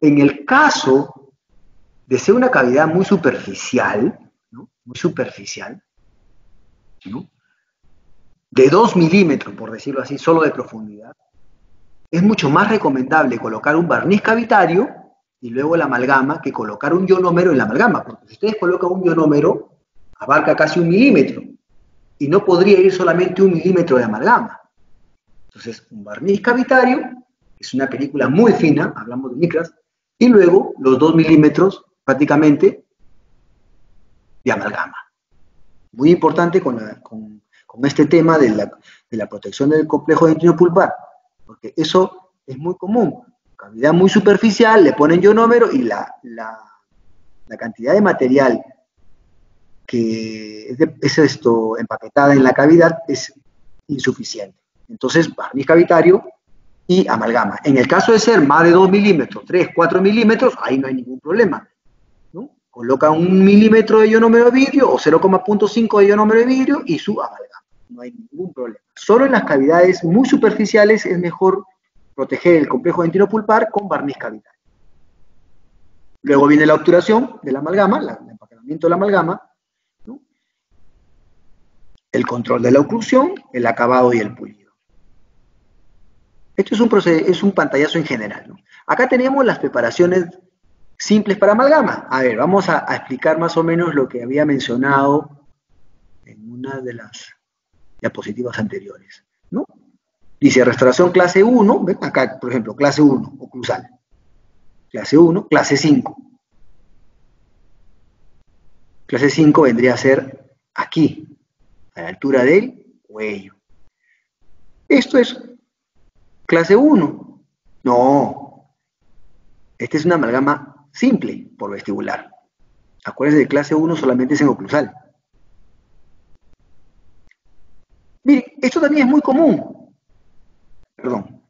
En el caso de ser una cavidad muy superficial, ¿no? Muy superficial, ¿no? De 2 milímetros, por decirlo así, solo de profundidad, es mucho más recomendable colocar un barniz cavitario y luego la amalgama que colocar un ionómero en la amalgama, porque si ustedes colocan un ionómero, abarca casi 1 milímetro, y no podría ir solamente 1 milímetro de amalgama. Entonces, un barniz cavitario, es una película muy fina, hablamos de micras, y luego los 2 milímetros prácticamente de amalgama. Muy importante con este tema de la protección del complejo dentino-pulpar, porque eso es muy común. Cavidad muy superficial, le ponen ionómero y la cantidad de material que es empaquetada en la cavidad es insuficiente. Entonces, barniz cavitario y amalgama. En el caso de ser más de 2 milímetros, 3, 4 milímetros, ahí no hay ningún problema, ¿no? Coloca 1 milímetro de ionómero de vidrio o 0,5 de ionómero de vidrio y su amalgama. No hay ningún problema. Solo en las cavidades muy superficiales es mejor proteger el complejo dentino-pulpar con barniz cavitario. Luego viene la obturación de la amalgama, el empaquetamiento de la amalgama, ¿no? El control de la oclusión, el acabado y el pulido. Esto es un pantallazo en general, ¿no? Acá tenemos las preparaciones simples para amalgama. A ver, vamos a explicar más o menos lo que había mencionado en una de las diapositivas anteriores, ¿no? Dice restauración clase 1, ¿ven? Acá, por ejemplo, clase 1, oclusal. Clase 1, clase 5. Clase 5 vendría a ser aquí, a la altura del cuello. Esto es clase 1, No, esta es una amalgama simple por vestibular. Acuérdense de clase 1 solamente es en oclusal. Miren, esto también es muy común. Perdón.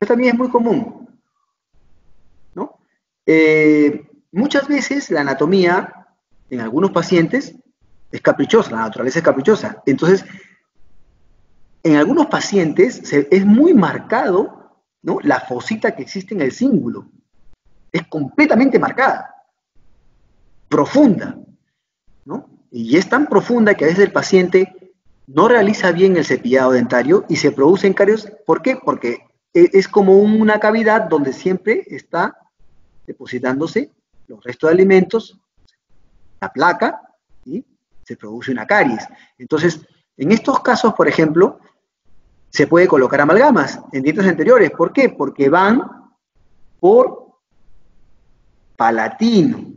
Esto también es muy común, ¿no? Muchas veces la anatomía en algunos pacientes es caprichosa, la naturaleza es caprichosa. Entonces, en algunos pacientes es muy marcado, ¿no?, la fosita que existe en el cíngulo. Es completamente marcada, profunda, ¿no? Y es tan profunda que a veces el paciente no realiza bien el cepillado dentario y se producen caries. ¿Por qué? Porque es como una cavidad donde siempre está depositándose los restos de alimentos, la placa, y se produce una caries. Entonces, en estos casos, por ejemplo, se puede colocar amalgamas en dientes anteriores. ¿Por qué? Porque van por palatino.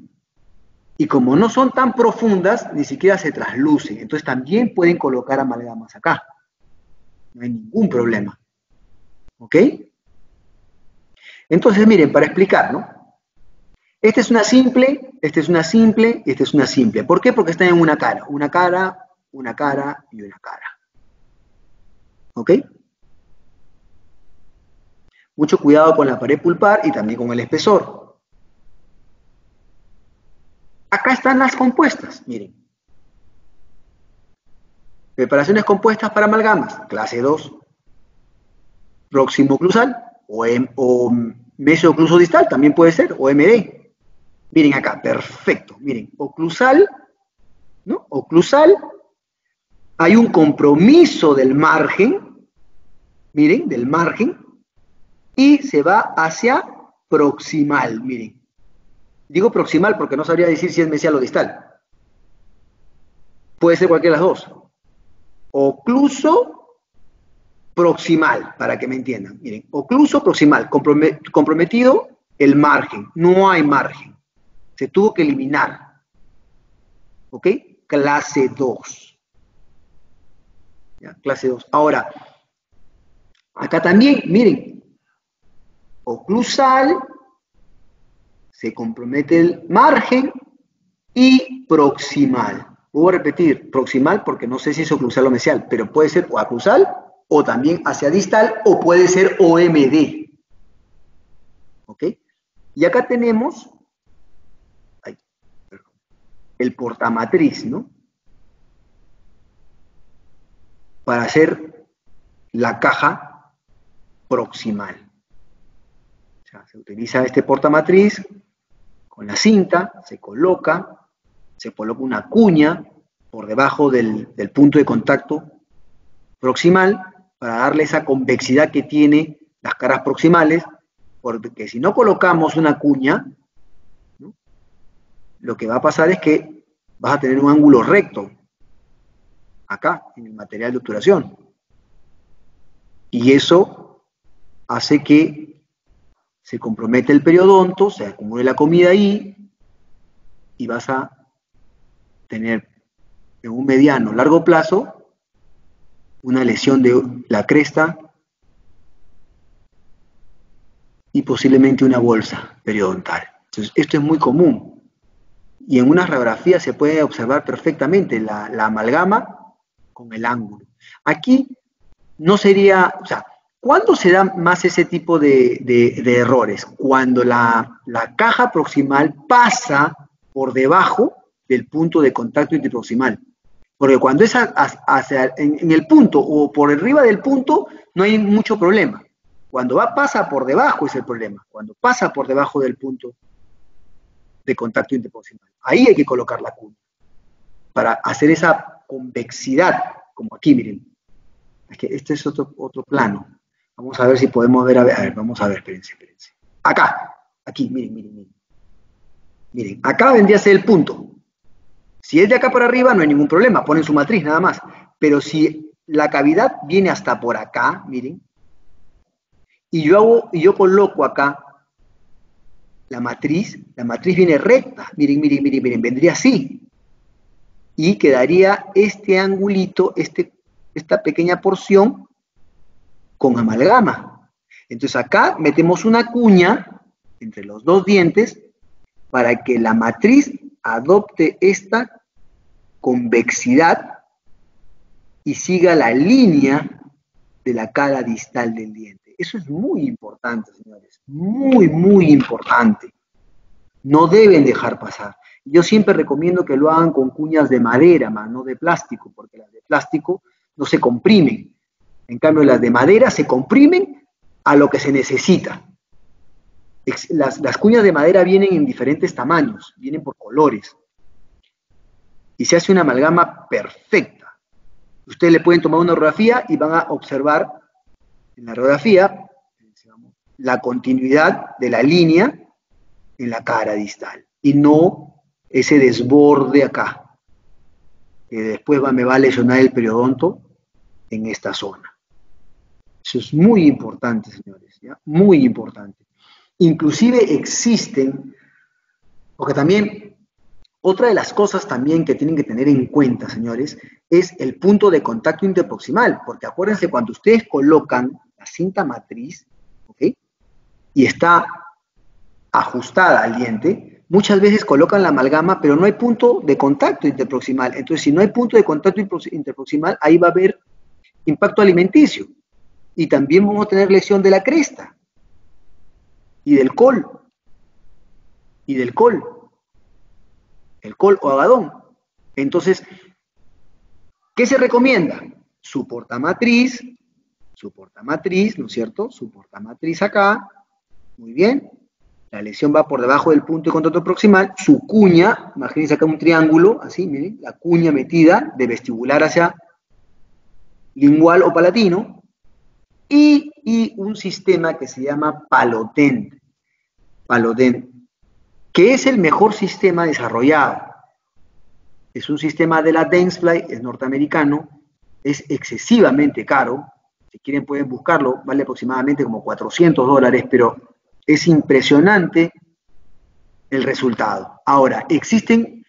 Y como no son tan profundas, ni siquiera se traslucen. Entonces también pueden colocar amalgamas acá. No hay ningún problema. ¿Ok? Entonces, miren, para explicar, ¿no? Esta es una simple, esta es una simple, esta es una simple. ¿Por qué? Porque están en una cara. Una cara, una cara y una cara. ¿Ok? Mucho cuidado con la pared pulpar y también con el espesor. Acá están las compuestas, miren. Preparaciones compuestas para amalgamas, clase 2. Próximo oclusal o mesocluso distal, también puede ser, o MD. Miren acá, perfecto. Miren, oclusal, ¿no? Oclusal, hay un compromiso del margen, miren, del margen, y se va hacia proximal, miren. Digo proximal porque no sabría decir si es mesial o distal. Puede ser cualquiera de las dos. Ocluso proximal, para que me entiendan. Miren, ocluso proximal, comprometido el margen, no hay margen. Se tuvo que eliminar. ¿Ok? Clase 2. ¿Ya? Clase 2. Ahora, acá también, miren, oclusal, se compromete el margen y proximal. Voy a repetir, proximal porque no sé si es oclusal o mesial, pero puede ser o aclusal o también hacia distal o puede ser OMD. ¿Ok? Y acá tenemos el portamatriz, ¿no? Para hacer la caja proximal. O sea, se utiliza este portamatriz con la cinta, se coloca una cuña por debajo del punto de contacto proximal para darle esa convexidad que tiene las caras proximales, porque si no colocamos una cuña, ¿no?, lo que va a pasar es que vas a tener un ángulo recto acá en el material de obturación y eso hace que se compromete el periodonto, se acumule la comida ahí y vas a tener en un mediano largo plazo una lesión de la cresta y posiblemente una bolsa periodontal. Entonces, esto es muy común y en unas radiografías se puede observar perfectamente la amalgama con el ángulo. Aquí no sería, o sea, ¿cuándo se da más ese tipo de errores? Cuando la caja proximal pasa por debajo del punto de contacto interproximal. Porque cuando es en el punto o por arriba del punto, no hay mucho problema. Cuando pasa por debajo es el problema. Cuando pasa por debajo del punto de contacto interproximal. Ahí hay que colocar la cuña. Para hacer esa convexidad, como aquí, miren. Es que este es otro plano. Vamos a ver si podemos ver, a ver, vamos a ver, espérense. Acá, aquí, miren. Miren, acá vendría a ser el punto. Si es de acá para arriba, no hay ningún problema, ponen su matriz nada más. Pero si la cavidad viene hasta por acá, miren, y yo coloco acá la matriz viene recta, miren, vendría así. Y quedaría este angulito, esta pequeña porción con amalgama. Entonces acá metemos una cuña entre los dos dientes para que la matriz adopte esta convexidad y siga la línea de la cara distal del diente. Eso es muy importante, señores, muy, muy importante. No deben dejar pasar. Yo siempre recomiendo que lo hagan con cuñas de madera, más no de plástico, porque las de plástico no se comprimen. En cambio, las de madera se comprimen a lo que se necesita. Las cuñas de madera vienen en diferentes tamaños, vienen por colores. Y se hace una amalgama perfecta. Ustedes le pueden tomar una radiografía y van a observar en la radiografía la continuidad de la línea en la cara distal y no ese desborde acá, que después me va a lesionar el periodonto en esta zona. Eso es muy importante, señores, ¿ya? Muy importante. Inclusive existen, porque también, otra de las cosas también que tienen que tener en cuenta, señores, es el punto de contacto interproximal, porque acuérdense, cuando ustedes colocan la cinta matriz, ¿ok?, y está ajustada al diente, muchas veces colocan la amalgama, pero no hay punto de contacto interproximal. Entonces, si no hay punto de contacto interproximal, ahí va a haber impacto alimenticio. Y también vamos a tener lesión de la cresta y del col. Y del col. El col o agadón. Entonces, ¿qué se recomienda? Su portamatriz, ¿no es cierto? Su portamatriz acá. Muy bien. La lesión va por debajo del punto de contacto proximal. Su cuña, imagínense acá un triángulo, así, miren, la cuña metida de vestibular hacia lingual o palatino. Y un sistema que se llama Paloden. Paloden, que es el mejor sistema desarrollado. Es un sistema de la Dentsply, es norteamericano, es excesivamente caro. Si quieren pueden buscarlo, vale aproximadamente como $400, pero es impresionante el resultado. Ahora, existen,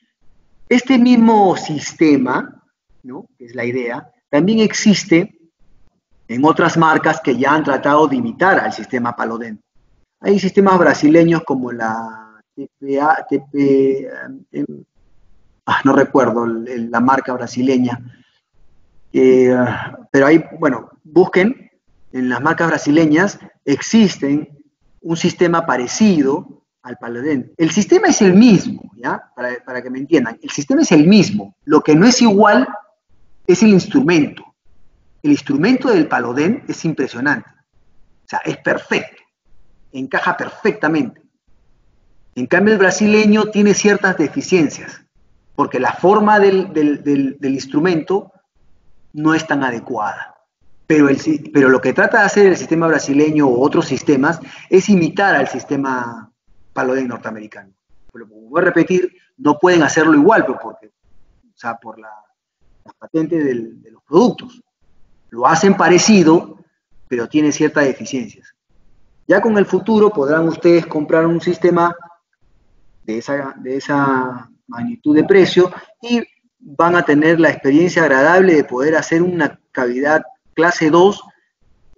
este mismo sistema, ¿no?, que es la idea, también existe en otras marcas que ya han tratado de imitar al sistema Paloden. Hay sistemas brasileños como la no recuerdo la marca brasileña, pero ahí, bueno, busquen, en las marcas brasileñas existen un sistema parecido al Paloden. El sistema es el mismo, ¿ya? Para que me entiendan, el sistema es el mismo, lo que no es igual es el instrumento. El instrumento del Paloden es impresionante, o sea, es perfecto, encaja perfectamente. En cambio, el brasileño tiene ciertas deficiencias, porque la forma del instrumento no es tan adecuada. Pero lo que trata de hacer el sistema brasileño o otros sistemas es imitar al sistema Paloden norteamericano. Pero como voy a repetir, no pueden hacerlo igual, porque, o sea, por las patentes de los productos. Lo hacen parecido, pero tiene ciertas deficiencias. Ya con el futuro podrán ustedes comprar un sistema de esa magnitud de precio y van a tener la experiencia agradable de poder hacer una cavidad clase 2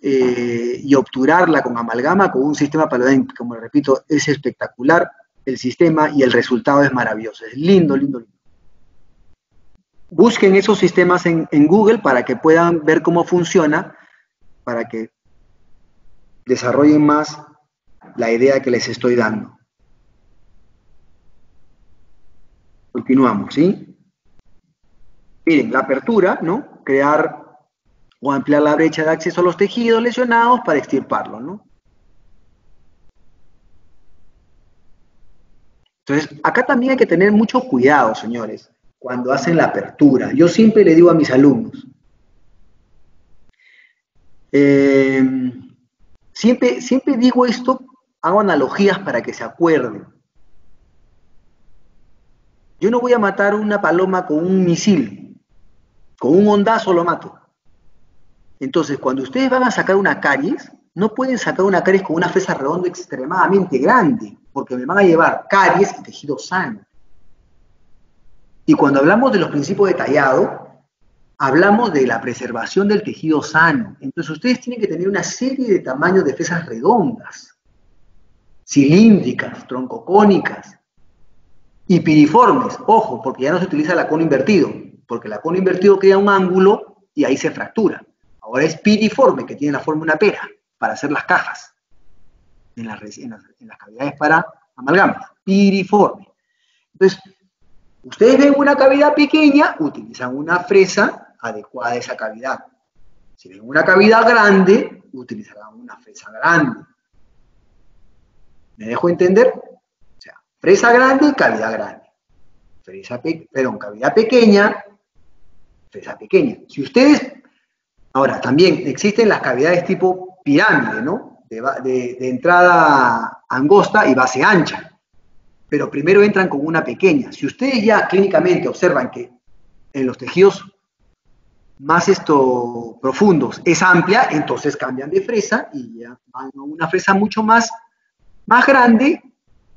y obturarla con amalgama con un sistema Paloden. Como repito, es espectacular el sistema y el resultado es maravilloso, es lindo, lindo, lindo. Busquen esos sistemas en Google para que puedan ver cómo funciona, para que desarrollen más la idea que les estoy dando. Continuamos, ¿sí? Miren, la apertura, ¿no? Crear o ampliar la brecha de acceso a los tejidos lesionados para extirparlos, ¿no? Entonces, acá también hay que tener mucho cuidado, señores, cuando hacen la apertura. Yo siempre le digo a mis alumnos, siempre digo esto, hago analogías para que se acuerden. Yo no voy a matar una paloma con un misil, con un ondazo lo mato. Entonces, cuando ustedes van a sacar una caries, no pueden sacar una caries con una fresa redonda extremadamente grande, porque me van a llevar caries y tejido sano. Y cuando hablamos de los principios de tallado, hablamos de la preservación del tejido sano. Entonces ustedes tienen que tener una serie de tamaños de fresas redondas, cilíndricas, troncocónicas y piriformes. Ojo, porque ya no se utiliza el cono invertido, porque el cono invertido crea un ángulo y ahí se fractura. Ahora es piriforme, que tiene la forma de una pera, para hacer las cajas en las cavidades para amalgamas. Piriforme. Entonces, ustedes ven una cavidad pequeña, utilizan una fresa adecuada a esa cavidad. Si ven una cavidad grande, utilizarán una fresa grande. ¿Me dejo entender? O sea, fresa grande y cavidad grande. Cavidad pequeña, fresa pequeña. Si ustedes, ahora también existen las cavidades tipo pirámide, ¿no? De entrada angosta y base ancha. Pero primero entran con una pequeña. Si ustedes ya clínicamente observan que en los tejidos más profundos es amplia, entonces cambian de fresa y ya van a una fresa mucho más grande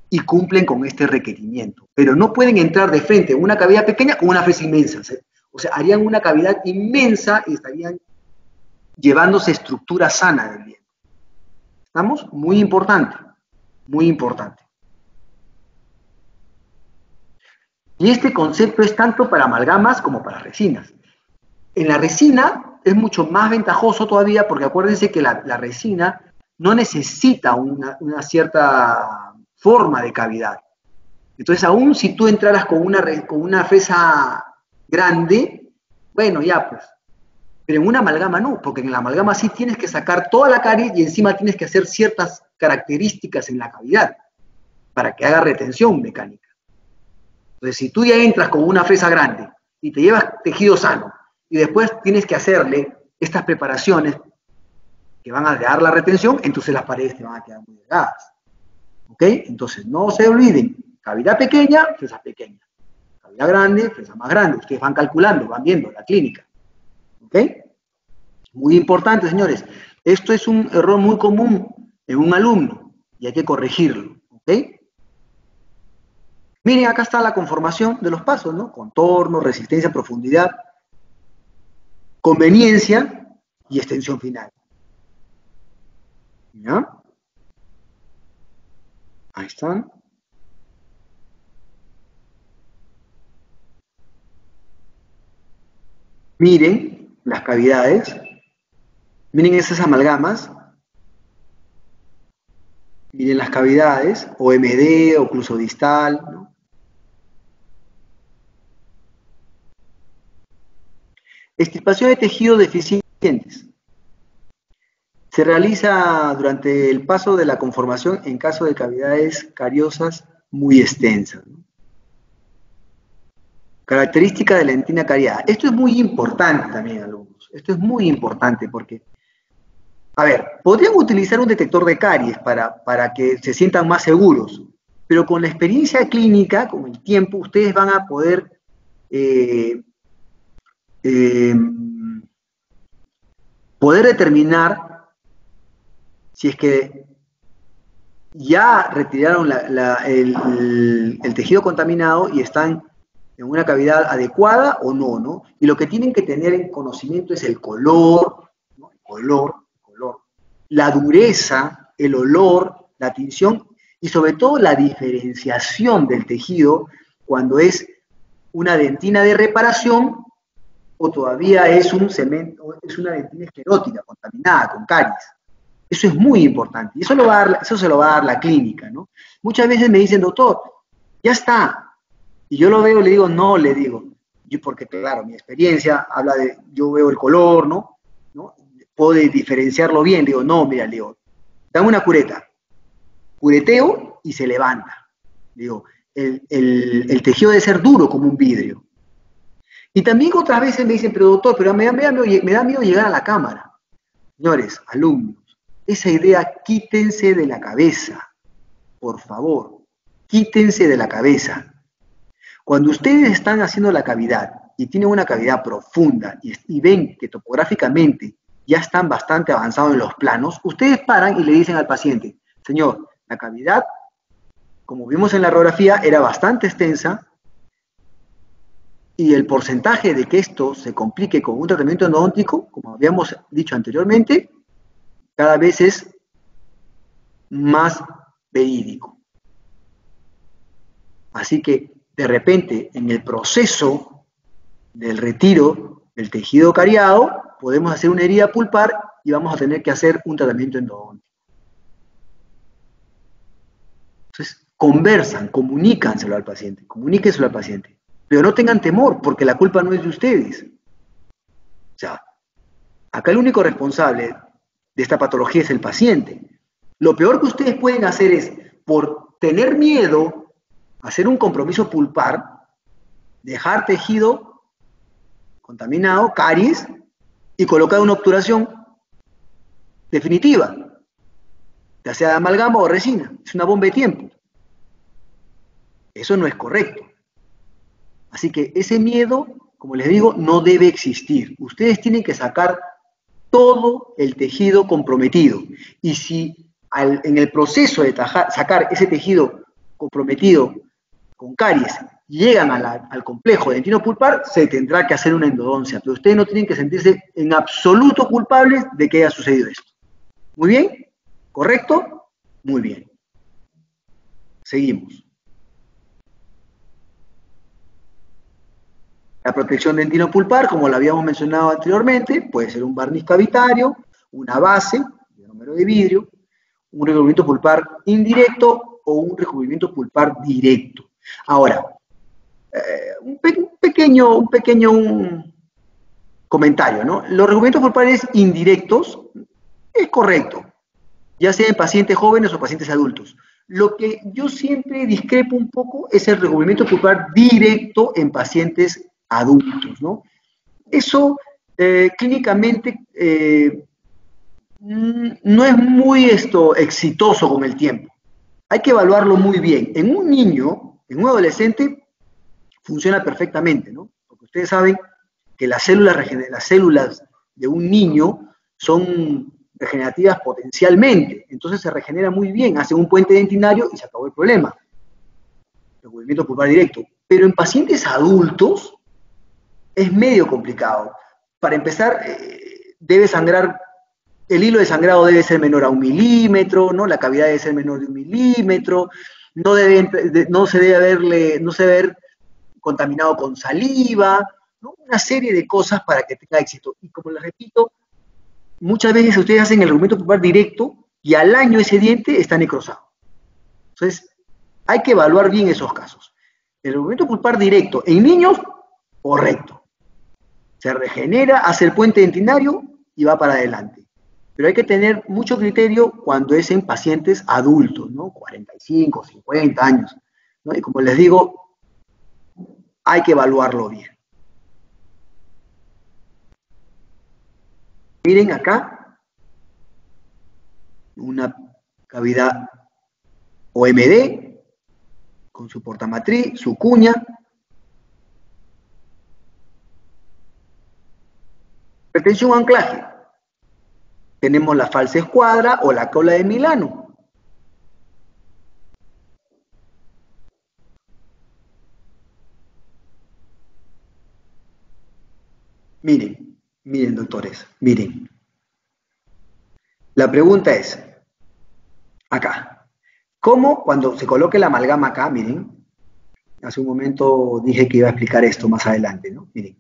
y cumplen con este requerimiento. Pero no pueden entrar de frente en una cavidad pequeña con una fresa inmensa. O sea, harían una cavidad inmensa y estarían llevándose estructura sana del diente. ¿Estamos? Muy importante, muy importante. Y este concepto es tanto para amalgamas como para resinas. En la resina es mucho más ventajoso todavía porque acuérdense que la resina no necesita una cierta forma de cavidad. Entonces, aún si tú entraras con una fresa grande, bueno, ya pues. Pero en una amalgama no, porque en la amalgama sí tienes que sacar toda la caries y encima tienes que hacer ciertas características en la cavidad para que haga retención mecánica. Entonces, si tú ya entras con una fresa grande y te llevas tejido sano y después tienes que hacerle estas preparaciones que van a dar la retención, entonces las paredes te van a quedar muy delgadas. ¿Ok? Entonces, no se olviden, cavidad pequeña, fresa pequeña. Cavidad grande, fresa más grande. Ustedes van calculando, van viendo la clínica. ¿Ok? Muy importante, señores. Esto es un error muy común en un alumno y hay que corregirlo. ¿Ok? Miren, acá está la conformación de los pasos, ¿no? Contorno, resistencia, profundidad, conveniencia y extensión final. ¿Ya? Ahí están. Miren las cavidades. Miren esas amalgamas. Miren las cavidades, OMD, ocluso distal, ¿no? Extirpación de tejidos deficientes. Se realiza durante el paso de la conformación en caso de cavidades cariosas muy extensas, ¿no? Característica de la dentina cariada. Esto es muy importante también, alumnos. Esto es muy importante porque, a ver, podrían utilizar un detector de caries para que se sientan más seguros, pero con la experiencia clínica, con el tiempo, ustedes van a poder poder determinar si es que ya retiraron el tejido contaminado y están en una cavidad adecuada o no, ¿no? Y lo que tienen que tener en conocimiento es el color, ¿no? El color, la dureza, el olor, la tinción y sobre todo la diferenciación del tejido cuando es una dentina de reparación o todavía es un cemento, es una dentina esclerótica contaminada con caries. Eso es muy importante y eso se lo va a dar la clínica, ¿no? Muchas veces me dicen, doctor, ya está. Y yo lo veo y le digo, no, le digo. Porque claro, mi experiencia habla de, yo veo el color, ¿no? Puedo diferenciarlo bien. Digo, no, mira, le digo, dame una cureta. Cureteo y se levanta. Digo, el tejido debe ser duro como un vidrio. Y también otras veces me dicen, pero doctor, pero me da miedo llegar a la cámara. Señores, alumnos, esa idea quítense de la cabeza, por favor, quítense de la cabeza. Cuando ustedes están haciendo la cavidad y tienen una cavidad profunda y ven que topográficamente ya están bastante avanzados en los planos, ustedes paran y le dicen al paciente, señor, la cavidad, como vimos en la radiografía, era bastante extensa, Y el porcentaje de que esto se complique con un tratamiento endodóntico, como habíamos dicho anteriormente, cada vez es más verídico. Así que, de repente, en el proceso del retiro del tejido cariado, podemos hacer una herida pulpar y vamos a tener que hacer un tratamiento endodóntico. Entonces, conversan, comunícanselo al paciente, comuníquenselo al paciente. Pero no tengan temor, porque la culpa no es de ustedes. O sea, acá el único responsable de esta patología es el paciente. Lo peor que ustedes pueden hacer es, por tener miedo a hacer un compromiso pulpar, dejar tejido contaminado, caries, y colocar una obturación definitiva, ya sea de amalgama o resina. Es una bomba de tiempo. Eso no es correcto. Así que ese miedo, como les digo, no debe existir. Ustedes tienen que sacar todo el tejido comprometido. Y si en el proceso de sacar ese tejido comprometido con caries llegan al complejo dentino-pulpar, se tendrá que hacer una endodoncia. Pero ustedes no tienen que sentirse en absoluto culpables de que haya sucedido esto. ¿Muy bien? ¿Correcto? Muy bien. Seguimos. La protección dentino-pulpar, como lo habíamos mencionado anteriormente, puede ser un barniz cavitario, una base, de número de vidrio, un recubrimiento pulpar indirecto o un recubrimiento pulpar directo. Ahora, un pequeño comentario, ¿no? Los recubrimientos pulpares indirectos es correcto, ya sea en pacientes jóvenes o pacientes adultos. Lo que yo siempre discrepo un poco es el recubrimiento pulpar directo en pacientes adultos, ¿no? Eso clínicamente no es muy exitoso con el tiempo. Hay que evaluarlo muy bien. En un niño, en un adolescente, funciona perfectamente, ¿no? Porque ustedes saben que las células de un niño son regenerativas potencialmente, entonces se regenera muy bien, hacen un puente dentinario y se acabó el problema. Recubrimiento pulpar directo. Pero en pacientes adultos es medio complicado. Para empezar, debe sangrar, el hilo de sangrado debe ser menor a 1 milímetro, ¿no? La cavidad debe ser menor de 1 milímetro, no se debe haber contaminado con saliva, ¿no? Una serie de cosas para que tenga éxito. Y como les repito, muchas veces ustedes hacen el recubrimiento pulpar directo y al año ese diente está necrosado. Entonces, hay que evaluar bien esos casos. El recubrimiento pulpar directo en niños, correcto. Se regenera, hace el puente dentinario y va para adelante. Pero hay que tener mucho criterio cuando es en pacientes adultos, ¿no? 45, 50 años, ¿no? Y como les digo, hay que evaluarlo bien. Miren acá, una cavidad OMD, con su portamatriz, su cuña. Retención o anclaje. Tenemos la falsa escuadra o la cola de Milano. Miren, miren doctores, miren. La pregunta es, acá, ¿cómo cuando se coloque la amalgama acá, miren, hace un momento dije que iba a explicar esto más adelante, ¿no? Miren,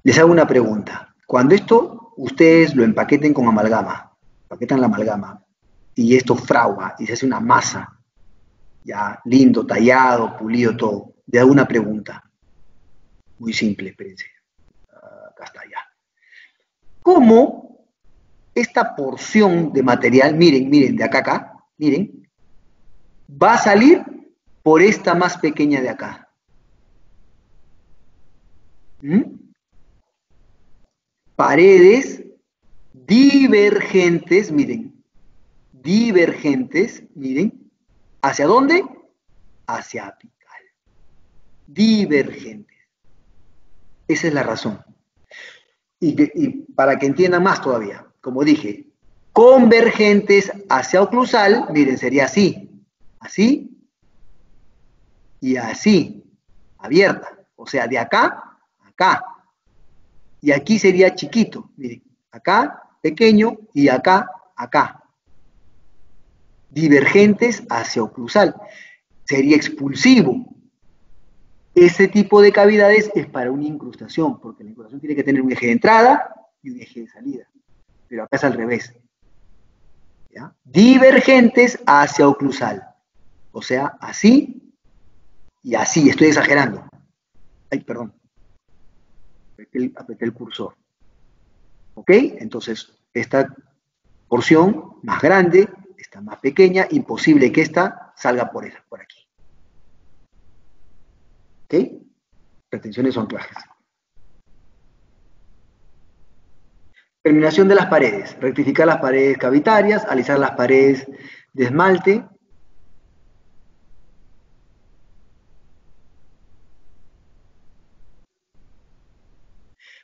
les hago una pregunta. Cuando esto ustedes lo empaqueten con amalgama, empaquetan la amalgama, y esto fragua y se hace una masa, ya lindo, tallado, pulido, todo, les hago una pregunta. Muy simple, espérense. Acá está ya. ¿Cómo esta porción de material, miren, de acá a acá, miren, va a salir por esta más pequeña de acá? Paredes divergentes, miren, ¿hacia dónde? Hacia apical. Divergentes. Esa es la razón. Y para que entiendan más todavía, como dije, convergentes hacia oclusal, miren, sería así, así y así, abierta. O sea, de acá a acá. Y aquí sería chiquito. Miren, acá pequeño y acá, acá. Divergentes hacia oclusal. Sería expulsivo. Ese tipo de cavidades es para una incrustación, porque la incrustación tiene que tener un eje de entrada y un eje de salida. Pero acá es al revés. ¿Ya? Divergentes hacia oclusal. O sea, así y así. Estoy exagerando. Ay, perdón. Apreté el cursor. ¿Ok? Entonces, esta porción más grande, esta más pequeña, imposible que esta salga por aquí. ¿Ok? Retenciones o anclajes. Terminación de las paredes. Rectificar las paredes cavitarias, alisar las paredes de esmalte.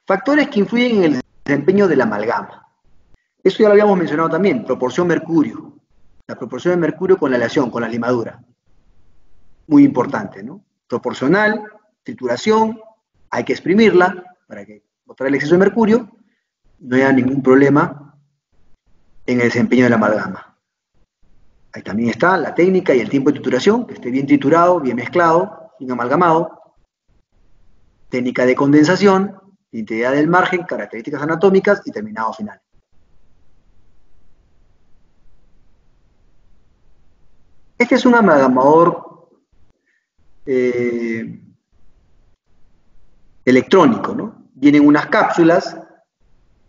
Factores que influyen en el desempeño de la amalgama. Eso ya lo habíamos mencionado también, proporción mercurio. La proporción de mercurio con la aleación, con la limadura. Muy importante, ¿no? Proporcional, trituración, hay que exprimirla para que botar el exceso de mercurio, no haya ningún problema en el desempeño de la amalgama. Ahí también está la técnica y el tiempo de trituración, que esté bien triturado, bien mezclado, bien amalgamado. Técnica de condensación, integridad del margen, características anatómicas y terminado final. Este es un amalgamador electrónico, ¿no? Vienen unas cápsulas,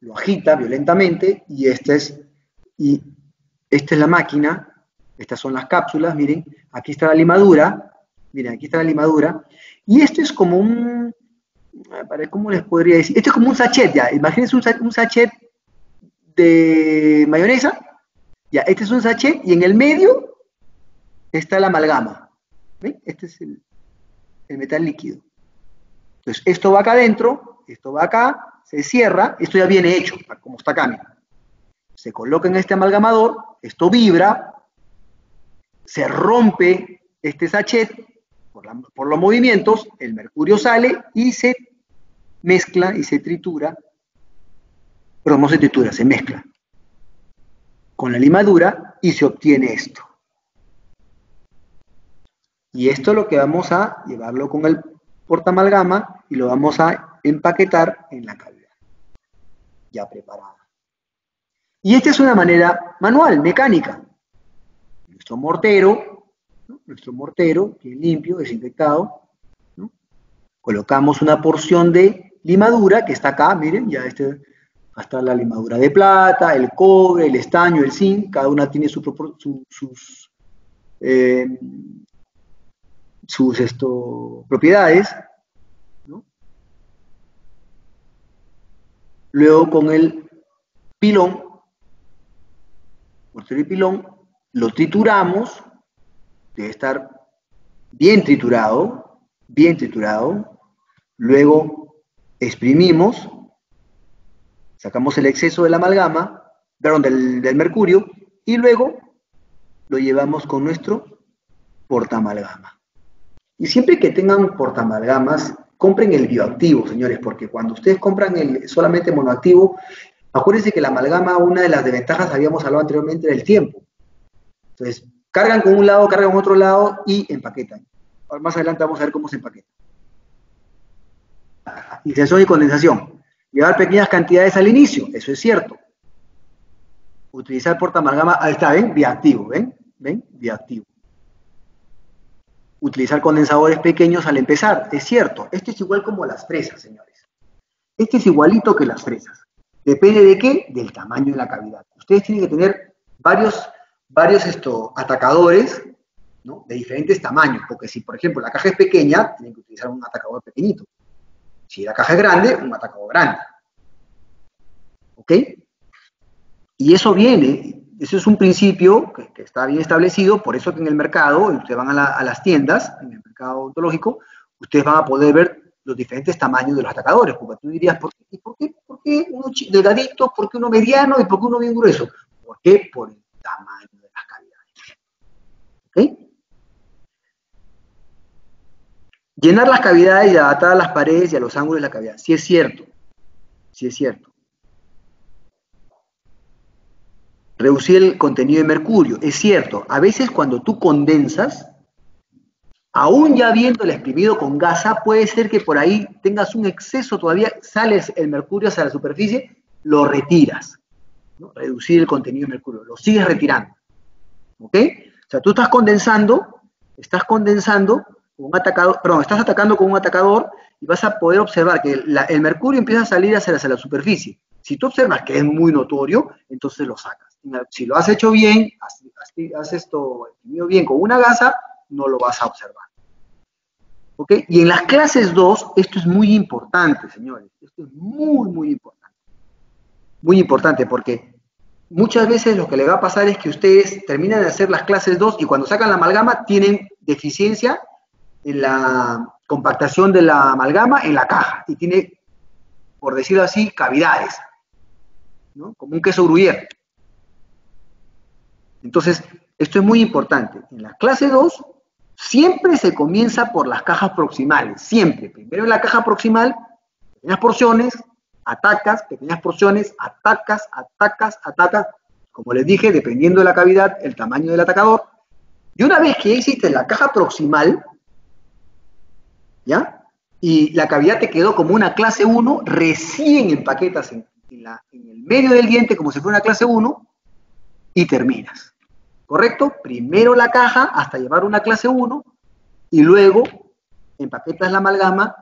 lo agita violentamente y esta es la máquina, estas son las cápsulas, miren, aquí está la limadura, miren, aquí está la limadura, y esto es como un, ¿cómo les podría decir? Esto es como un sachet ya, imagínense un sachet de mayonesa, ya, este es un sachet y en el medio está la amalgama, ¿ven? Este es el metal líquido. Entonces, esto va acá adentro, esto va acá, se cierra, esto ya viene hecho, como está acá, miren. Se coloca en este amalgamador, esto vibra, se rompe este sachet por los movimientos, el mercurio sale y se mezcla y se tritura, pero no se tritura, se mezcla con la limadura y se obtiene esto. Y esto es lo que vamos a llevarlo con el portaamalgama y lo vamos a empaquetar en la cavidad, ya preparada. Y esta es una manera manual, mecánica. Nuestro mortero, ¿no? Nuestro mortero, bien limpio, desinfectado, ¿no? Colocamos una porción de limadura que está acá, miren, ya está la limadura de plata, el cobre, el estaño, el zinc, cada una tiene sus propiedades, ¿no? Luego con el pilón, mortero y pilón, lo trituramos, debe estar bien triturado, luego exprimimos, sacamos el exceso de la amalgama, perdón, del mercurio, y luego lo llevamos con nuestro portaamalgama. Y siempre que tengan portaamalgamas, compren el bioactivo, señores, porque cuando ustedes compran el solamente monoactivo, acuérdense que la amalgama, una de las desventajas, habíamos hablado anteriormente, era el tiempo. Entonces, cargan con un lado, cargan con otro lado y empaquetan. Más adelante vamos a ver cómo se empaqueta. Inserción y condensación. Llevar pequeñas cantidades al inicio, eso es cierto. Utilizar portaamalgama, ahí está, ¿ven? Bioactivo, ¿ven? ¿Ven? Bioactivo. Utilizar condensadores pequeños al empezar, es cierto. Esto es igual como las fresas, señores. Este es igualito que las fresas. ¿Depende de qué? Del tamaño de la cavidad. Ustedes tienen que tener varios atacadores, ¿no? De diferentes tamaños, porque si, por ejemplo, la caja es pequeña, tienen que utilizar un atacador pequeñito. Si la caja es grande, un atacador grande. ¿Ok? Y eso viene, eso es un principio que está bien establecido, por eso que en el mercado, ustedes van a las tiendas, en el mercado odontológico, ustedes van a poder ver los diferentes tamaños de los atacadores, porque tú dirías, ¿por qué uno delgadito, por qué uno mediano y por qué uno bien grueso? ¿Por qué? Por el tamaño de las cavidades. ¿Ok? Llenar las cavidades y adaptar a las paredes y a los ángulos de la cavidad. Sí es cierto. Sí es cierto. Reducir el contenido de mercurio. Es cierto. A veces cuando tú condensas, aún ya viendo el exprimido con gasa, puede ser que por ahí tengas un exceso todavía, sales el mercurio hacia la superficie, lo retiras, ¿no? Reducir el contenido de mercurio, lo sigues retirando, ¿ok? O sea, tú estás condensando con un atacador, perdón, estás atacando con un atacador y vas a poder observar que el mercurio empieza a salir hacia la superficie. Si tú observas que es muy notorio, entonces lo sacas. Si lo has hecho bien, has esto exprimido bien con una gasa, no lo vas a observar. ¿Ok? Y en las clases 2, esto es muy importante, señores. Esto es muy, muy importante. Muy importante porque muchas veces lo que le va a pasar es que ustedes terminan de hacer las clases 2 y cuando sacan la amalgama tienen deficiencia en la compactación de la amalgama en la caja y tiene, por decirlo así, cavidades, ¿no? Como un queso gruyere. Entonces, esto es muy importante. En la clase 2 siempre se comienza por las cajas proximales, siempre. Primero en la caja proximal, pequeñas porciones, atacas, pequeñas porciones, atacas, atacas, atacas. Como les dije, dependiendo de la cavidad, el tamaño del atacador. Y una vez que ya hiciste la caja proximal, ¿ya? Y la cavidad te quedó como una clase 1, recién empaquetas en el medio del diente como si fuera una clase 1 y terminas. ¿Correcto? Primero la caja hasta llevar una clase 1 y luego empaquetas la amalgama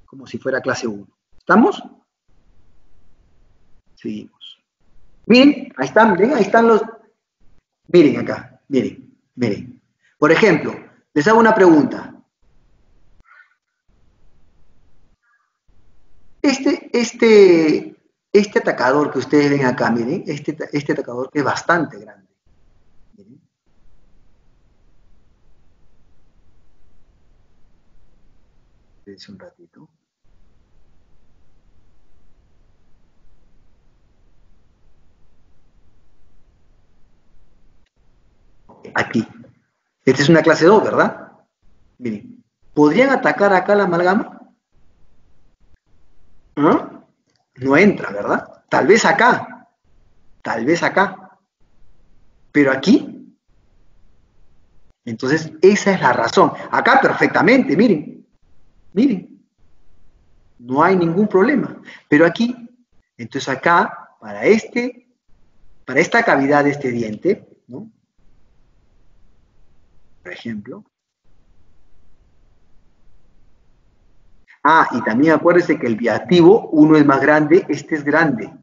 como si fuera clase 1. ¿Estamos? Seguimos. Miren, ahí están los... Miren acá, miren. Por ejemplo, les hago una pregunta. Este atacador que ustedes ven acá, miren, este atacador que es bastante grande. Miren. Espérense un ratito. Aquí. Esta es una clase 2, ¿verdad? Miren, ¿podrían atacar acá la amalgama? ¿Ah? No entra, ¿verdad? Tal vez acá, pero aquí. Entonces, esa es la razón. Acá perfectamente, miren, no hay ningún problema. Pero aquí, entonces acá, para esta cavidad de este diente, ¿no? Por ejemplo. Ah, y también acuérdense que el biactivo, uno es más grande, este es grande.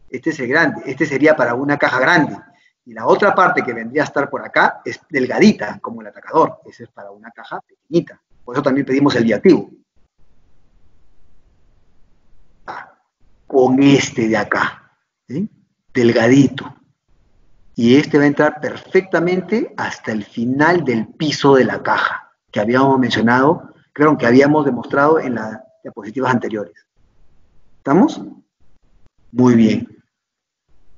Este es el grande. Este sería para una caja grande. Y la otra parte que vendría a estar por acá es delgadita, como el atacador. Ese es para una caja pequeñita. Por eso también pedimos el biactivo. Con este de acá, ¿sí? Delgadito. Y este va a entrar perfectamente hasta el final del piso de la caja, que habíamos mencionado, creo que habíamos demostrado en las diapositivas anteriores. ¿Estamos? Muy bien.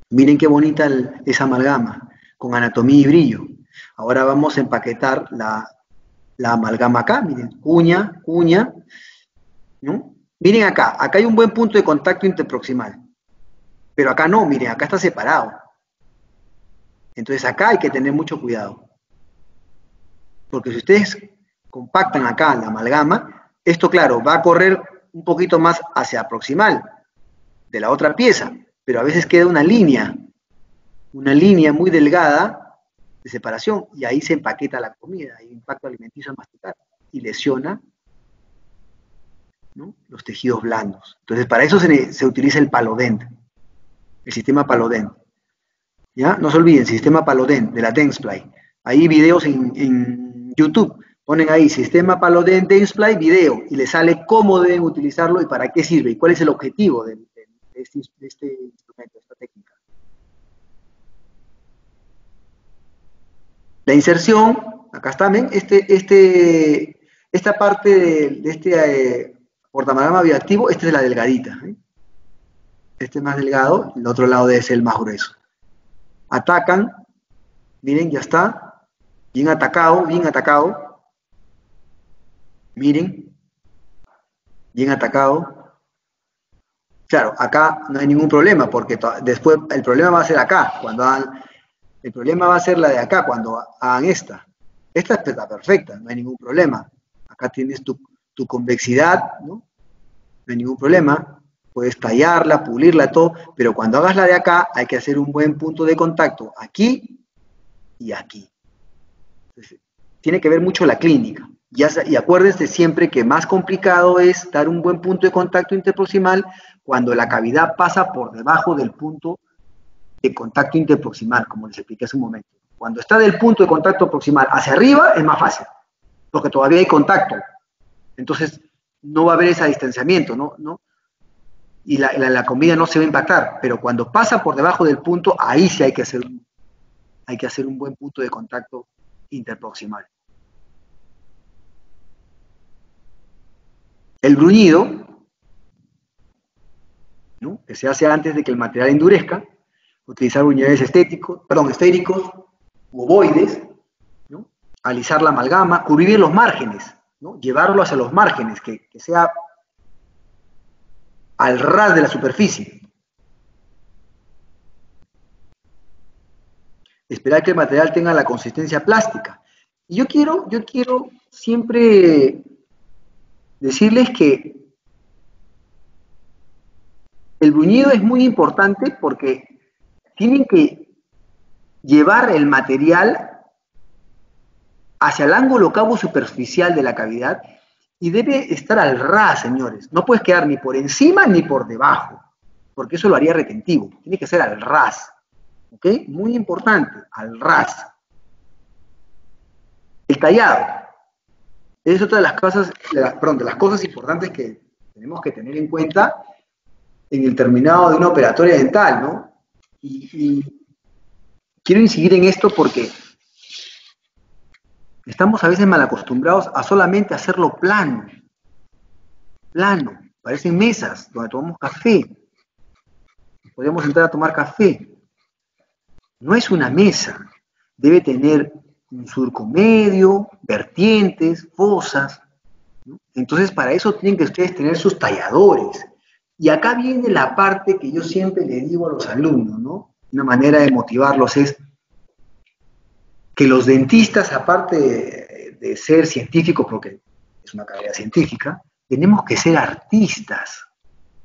Miren qué bonita esa amalgama, con anatomía y brillo. Ahora vamos a empaquetar la amalgama acá, miren, cuña, ¿no? Miren acá hay un buen punto de contacto interproximal, pero acá no, miren, acá está separado. Entonces acá hay que tener mucho cuidado, porque si ustedes compactan acá la amalgama, esto claro, va a correr un poquito más hacia proximal de la otra pieza, pero a veces queda una línea muy delgada de separación, y ahí se empaqueta la comida, hay impacto alimenticio al masticar, y lesiona, ¿no?, los tejidos blandos. Entonces, para eso se utiliza el Palodent, el sistema Palodent. ¿Ya? No se olviden, sistema Palodent de la Dentsply. Hay videos en YouTube, ponen ahí sistema Palodent Dentsply video y les sale cómo deben utilizarlo y para qué sirve y cuál es el objetivo de este instrumento, de esta técnica. La inserción, acá está, ¿ven? Esta parte de este portamalgama bioactivo, esta es la delgadita, ¿eh? Este es más delgado, el otro lado debe ser el más grueso. Atacan, miren, ya está, bien atacado, Miren, bien atacado. Claro, acá no hay ningún problema, porque después el problema va a ser acá, el problema va a ser la de acá, cuando hagan esta. Esta está perfecta, no hay ningún problema. Acá tienes tu convexidad, ¿no? No hay ningún problema. Puedes tallarla, pulirla, todo, pero cuando hagas la de acá, hay que hacer un buen punto de contacto aquí y aquí. Entonces, tiene que ver mucho la clínica. Y acuérdense siempre que más complicado es dar un buen punto de contacto interproximal cuando la cavidad pasa por debajo del punto de contacto interproximal, como les expliqué hace un momento. Cuando está del punto de contacto proximal hacia arriba es más fácil, porque todavía hay contacto. Entonces no va a haber ese distanciamiento, ¿no? Y la comida no se va a impactar, pero cuando pasa por debajo del punto, ahí sí hay que hacer un buen punto de contacto interproximal. El bruñido, ¿no?, que se hace antes de que el material endurezca, utilizar bruñidores estéricos, u ovoides, ¿no?, alisar la amalgama, cubrir los márgenes, ¿no?, llevarlo hacia los márgenes, que sea al ras de la superficie. Esperar que el material tenga la consistencia plástica. Y yo quiero siempre decirles que el bruñido es muy importante porque tienen que llevar el material hacia el ángulo cabo superficial de la cavidad y debe estar al ras, señores. No puedes quedar ni por encima ni por debajo, porque eso lo haría retentivo. Tiene que ser al ras. ¿Ok? Muy importante, al ras. El tallado. Es otra de las cosas, de las cosas importantes que tenemos que tener en cuenta en el terminado de una operatoria dental, ¿no? Y quiero incidir en esto porque estamos a veces mal acostumbrados a solamente hacerlo plano. Plano. Parecen mesas donde tomamos café. Podemos entrar a tomar café. No es una mesa. Debe tener un surco medio, vertientes, fosas, ¿no? Entonces, para eso tienen que ustedes tener sus talladores. Y acá viene la parte que yo siempre le digo a los alumnos, ¿no? Una manera de motivarlos es que los dentistas, aparte de ser científicos, porque es una carrera científica, tenemos que ser artistas.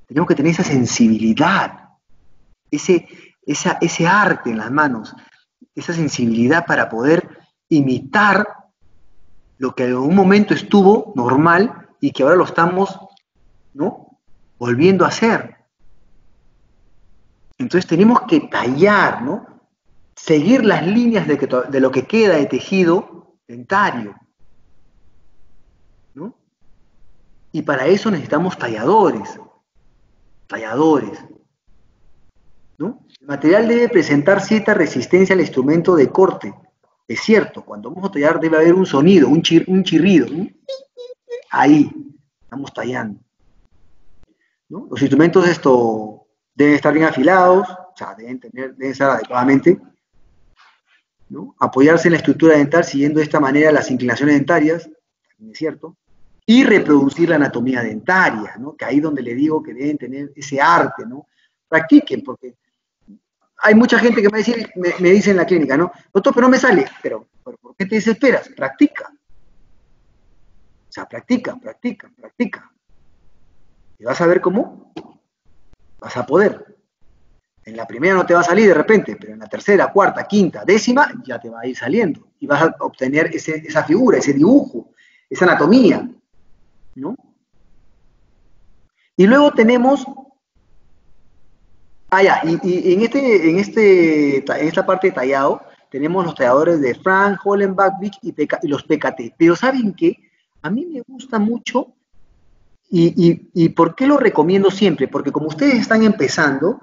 Tenemos que tener esa sensibilidad, ese arte en las manos, esa sensibilidad para poder imitar lo que en un momento estuvo normal y que ahora lo estamos, ¿no?, volviendo a hacer. Entonces tenemos que tallar, ¿no?, seguir las líneas de lo que queda de tejido dentario, ¿no? Y para eso necesitamos talladores, ¿no? El material debe presentar cierta resistencia al instrumento de corte. Es cierto, cuando vamos a tallar debe haber un sonido, un chirrido, ¿no? Ahí estamos tallando, ¿no? Los instrumentos deben estar bien afilados, o sea, deben estar adecuadamente, ¿no? Apoyarse en la estructura dental siguiendo de esta manera las inclinaciones dentarias, también es cierto, y reproducir la anatomía dentaria, ¿no?, que ahí donde le digo que deben tener ese arte, ¿no? Practiquen, porque hay mucha gente que me dice en la clínica, ¿no? Doctor, pero no me sale. Pero ¿por qué te desesperas? Practica. O sea, practica. Y vas a ver cómo vas a poder. En la primera no te va a salir de repente, pero en la tercera, cuarta, quinta, décima, ya te va a ir saliendo. Y vas a obtener esa figura, ese dibujo, esa anatomía, ¿no? Y luego tenemos... y en esta parte de tallado tenemos los talladores de Frank, Hollenbach, Vic y los PKT. Pero ¿saben qué? A mí me gusta mucho y ¿por qué lo recomiendo siempre? Porque como ustedes están empezando,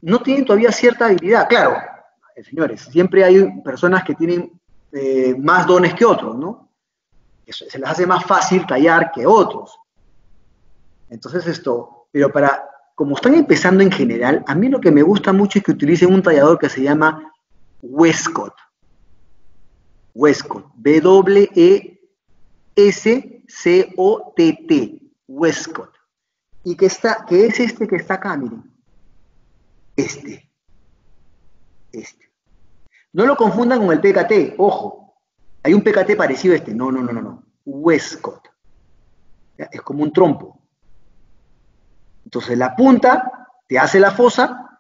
no tienen todavía cierta habilidad. Claro, señores, siempre hay personas que tienen más dones que otros, ¿no? Eso, se les hace más fácil tallar que otros. Entonces pero como están empezando en general, a mí lo que me gusta mucho es que utilicen un tallador que se llama Westcott. Westcott, W-E-S-C-O-T. Westcott, Westcott. Y que es este que está acá, miren. Este. No lo confundan con el PKT, ojo. Hay un PKT parecido a este. No. Westcott. Es como un trompo. Entonces la punta te hace la fosa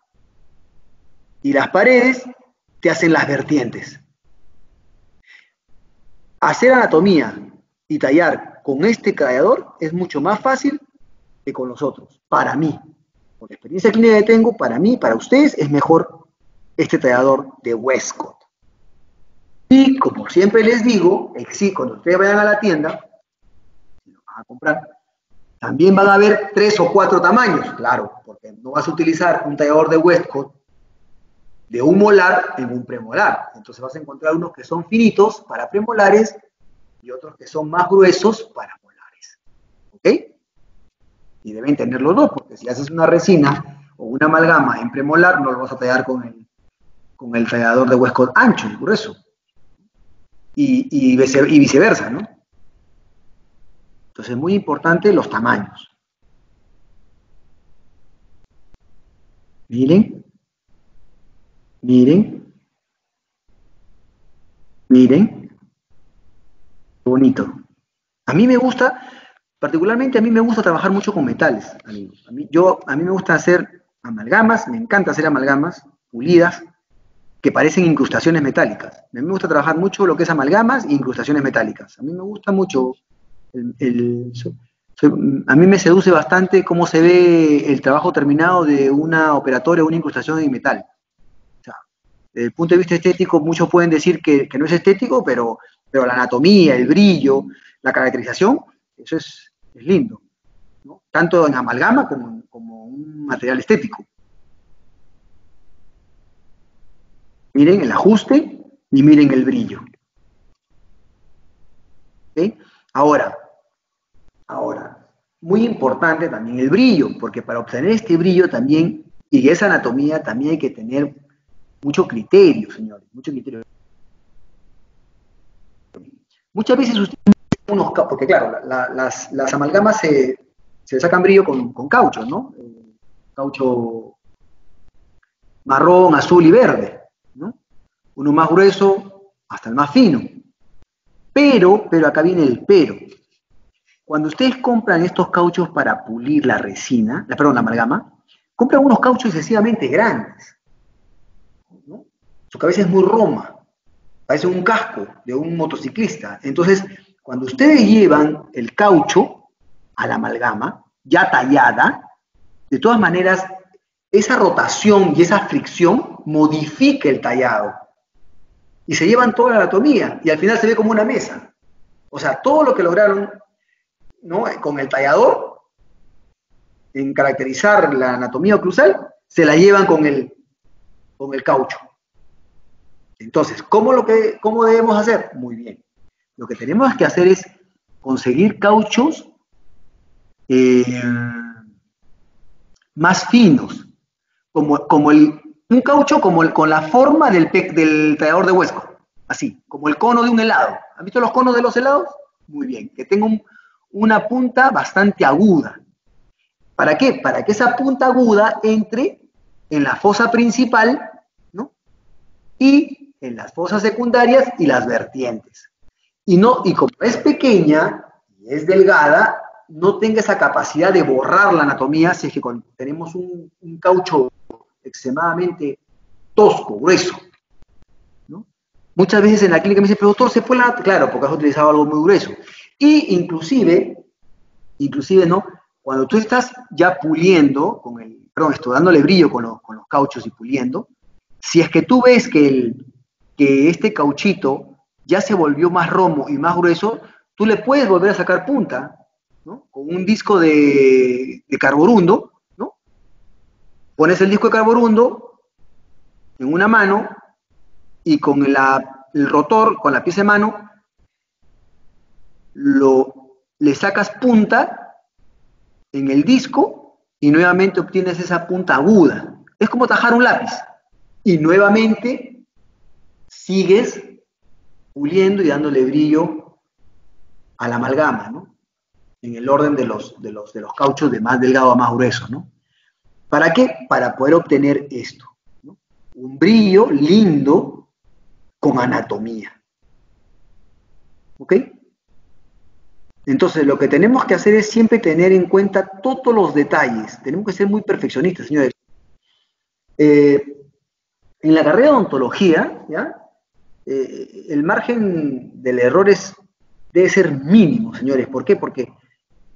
y las paredes te hacen las vertientes. Hacer anatomía y tallar con este tallador es mucho más fácil que con los otros, para mí. Por la experiencia clínica que tengo, para mí, para ustedes, es mejor este tallador de Westcott. Y como siempre les digo, cuando ustedes vayan a la tienda, si lo van a comprar, también van a haber 3 o 4 tamaños, claro, porque no vas a utilizar un tallador de Westcott de un molar en un premolar. Entonces vas a encontrar unos que son finitos para premolares y otros que son más gruesos para molares. ¿Ok? Y deben tener los dos, porque si haces una resina o una amalgama en premolar, no lo vas a tallar con el tallador de Westcott ancho y grueso. Y viceversa, ¿no? Entonces es muy importante los tamaños. Miren. Qué bonito. A mí me gusta, particularmente a mí me gusta trabajar mucho con metales, amigos. A mí me gusta hacer amalgamas, me encanta hacer amalgamas pulidas que parecen incrustaciones metálicas. A mí me gusta trabajar mucho lo que es amalgamas e incrustaciones metálicas. A mí me gusta mucho, a mí me seduce bastante cómo se ve el trabajo terminado de una operatoria o una incrustación en metal. O sea, desde el punto de vista estético, muchos pueden decir que no es estético, pero la anatomía, el brillo, la caracterización, eso es lindo, ¿no? Tanto en amalgama como un material estético. Miren el ajuste y miren el brillo. ¿Okay? Ahora, muy importante también el brillo, porque para obtener este brillo también, y esa anatomía, también hay que tener mucho criterio, señores, mucho criterio. Muchas veces ustedes porque claro, las amalgamas se sacan brillo con caucho, ¿no? Caucho marrón, azul y verde, ¿no? Uno más grueso hasta el más fino. Pero acá viene el pero. Cuando ustedes compran estos cauchos para pulir la resina, la amalgama, compran unos cauchos excesivamente grandes, ¿no? Su cabeza es muy roma, parece un casco de un motociclista. Entonces, cuando ustedes llevan el caucho a la amalgama, ya tallada, de todas maneras, esa rotación y esa fricción modifica el tallado. Y se llevan toda la anatomía, y al final se ve como una mesa. O sea, todo lo que lograron, ¿no?, con el tallador, en caracterizar la anatomía oclusal, se la llevan con el caucho. Entonces, ¿cómo debemos hacer? Muy bien. Lo que tenemos que hacer es conseguir cauchos más finos, un caucho con la forma del tallador de Westcott, así, como el cono de un helado. ¿Han visto los conos de los helados? Muy bien, que tenga una punta bastante aguda. ¿Para qué? Para que esa punta aguda entre en la fosa principal, ¿no?, y en las fosas secundarias y las vertientes. Y como es pequeña y es delgada, no tenga esa capacidad de borrar la anatomía si es que tenemos un caucho extremadamente tosco, grueso, ¿no? Muchas veces en la clínica me dicen, pero doctor, ¿se puede Claro, porque has utilizado algo muy grueso. Y inclusive, ¿no?, cuando tú estás ya puliendo, dándole brillo con los cauchos y puliendo, si es que tú ves que este cauchito ya se volvió más romo y más grueso, tú le puedes volver a sacar punta, ¿no?, con un disco de carborundo, ¿no? Pones el disco de carborundo en una mano y con el rotor, con la pieza de mano, le sacas punta en el disco y nuevamente obtienes esa punta aguda. Es como tajar un lápiz. Y nuevamente sigues puliendo y dándole brillo a la amalgama, ¿no? En el orden de los cauchos de más delgado a más grueso, ¿no? ¿Para qué? Para poder obtener esto, ¿no? Un brillo lindo con anatomía. ¿Ok? Entonces, lo que tenemos que hacer es siempre tener en cuenta todos los detalles. Tenemos que ser muy perfeccionistas, señores. En la carrera de odontología, ¿ya? El margen del error debe ser mínimo, señores. ¿Por qué? Porque,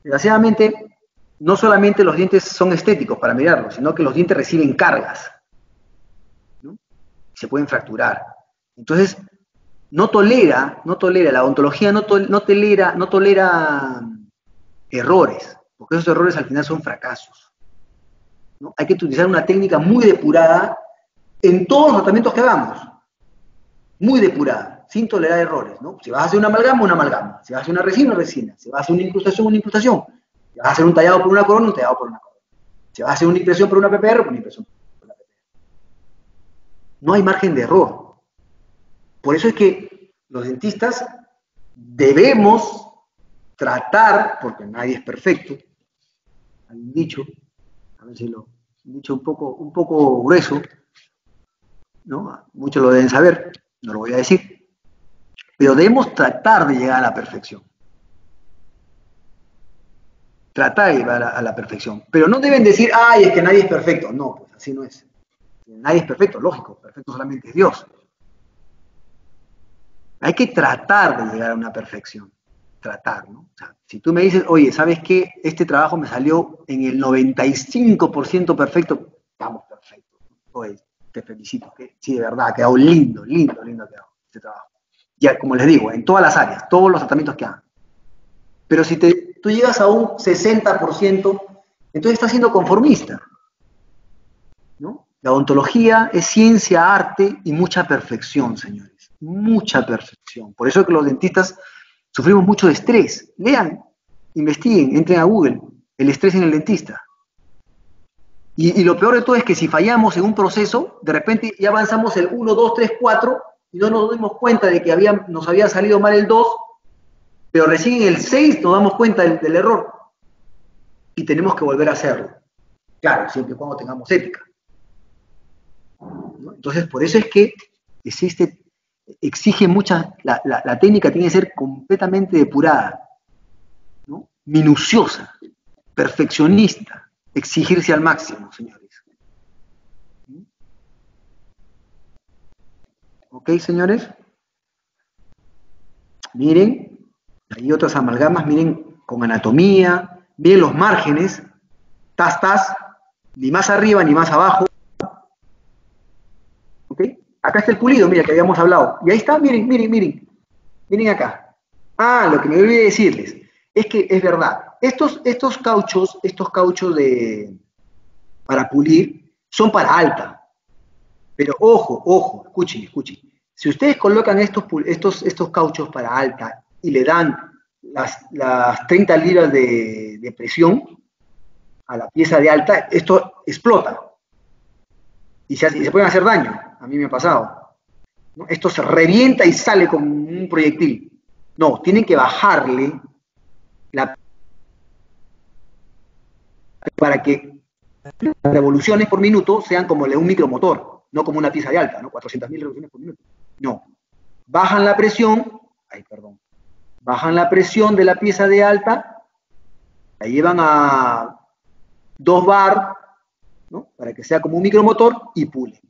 desgraciadamente, no solamente los dientes son estéticos para mirarlos, sino que los dientes reciben cargas, ¿no? Se pueden fracturar. Entonces, no tolera, la odontología no tolera errores, porque esos errores al final son fracasos, ¿no? Hay que utilizar una técnica muy depurada en todos los tratamientos que hagamos, muy depurada, sin tolerar errores, ¿no? Si vas a hacer una amalgama. Si vas a hacer una resina. Si vas a hacer una incrustación. Si vas a hacer un tallado por una corona, un tallado por una corona. Si vas a hacer una impresión por una PPR, una impresión por una PPR. No hay margen de error. Por eso es que los dentistas debemos tratar, porque nadie es perfecto, hay un dicho, a ver si un dicho un poco grueso, ¿no? Muchos lo deben saber, no lo voy a decir, pero debemos tratar de llegar a la perfección. Tratar de llegar a la perfección. Pero no deben decir, ay, es que nadie es perfecto. No, pues así no es. Nadie es perfecto, lógico, perfecto solamente es Dios. Hay que tratar de llegar a una perfección. Tratar, ¿no? O sea, si tú me dices, oye, ¿sabes qué? Este trabajo me salió en el 95% perfecto, estamos perfectos. Oye, te felicito, que sí, de verdad, ha quedado lindo ha quedado este trabajo. Ya, como les digo, en todas las áreas, todos los tratamientos que hagan. Pero si tú llegas a un 60%, entonces estás siendo conformista, ¿no? La odontología es ciencia, arte y mucha perfección, señores. Mucha perfección. Por eso es que los dentistas sufrimos mucho de estrés. Lean, investiguen, entren a Google. El estrés en el dentista. Y lo peor de todo es que si fallamos en un proceso, de repente ya avanzamos el 1, 2, 3, 4 y no nos dimos cuenta de que nos había salido mal el 2, pero recién en el 6 nos damos cuenta del error y tenemos que volver a hacerlo. Claro, siempre y cuando tengamos ética, ¿no? Entonces, por eso es que exige la técnica tiene que ser completamente depurada, ¿no? Minuciosa, perfeccionista, exigirse al máximo, señores. ¿Ok, señores? Miren, hay otras amalgamas, miren, con anatomía, miren los márgenes, ni más arriba ni más abajo. ¿Ok? Acá está el pulido, mira, que habíamos hablado. Y ahí está, miren, miren acá. Ah, lo que me olvidé decirles, es que es verdad, estos cauchos para pulir son para alta. Pero ojo, escuchen. Si ustedes colocan estos cauchos para alta y le dan las 30 libras de presión a la pieza de alta, esto explota. Y se pueden hacer daño. A mí me ha pasado, ¿no? Esto se revienta y sale como un proyectil. No, tienen que bajarle para que las revoluciones por minuto sean como un micromotor, no como una pieza de alta, ¿no? 400.000 revoluciones por minuto. No. Bajan la presión, bajan la presión de la pieza de alta, la llevan a 2 bar, ¿no? Para que sea como un micromotor y pule.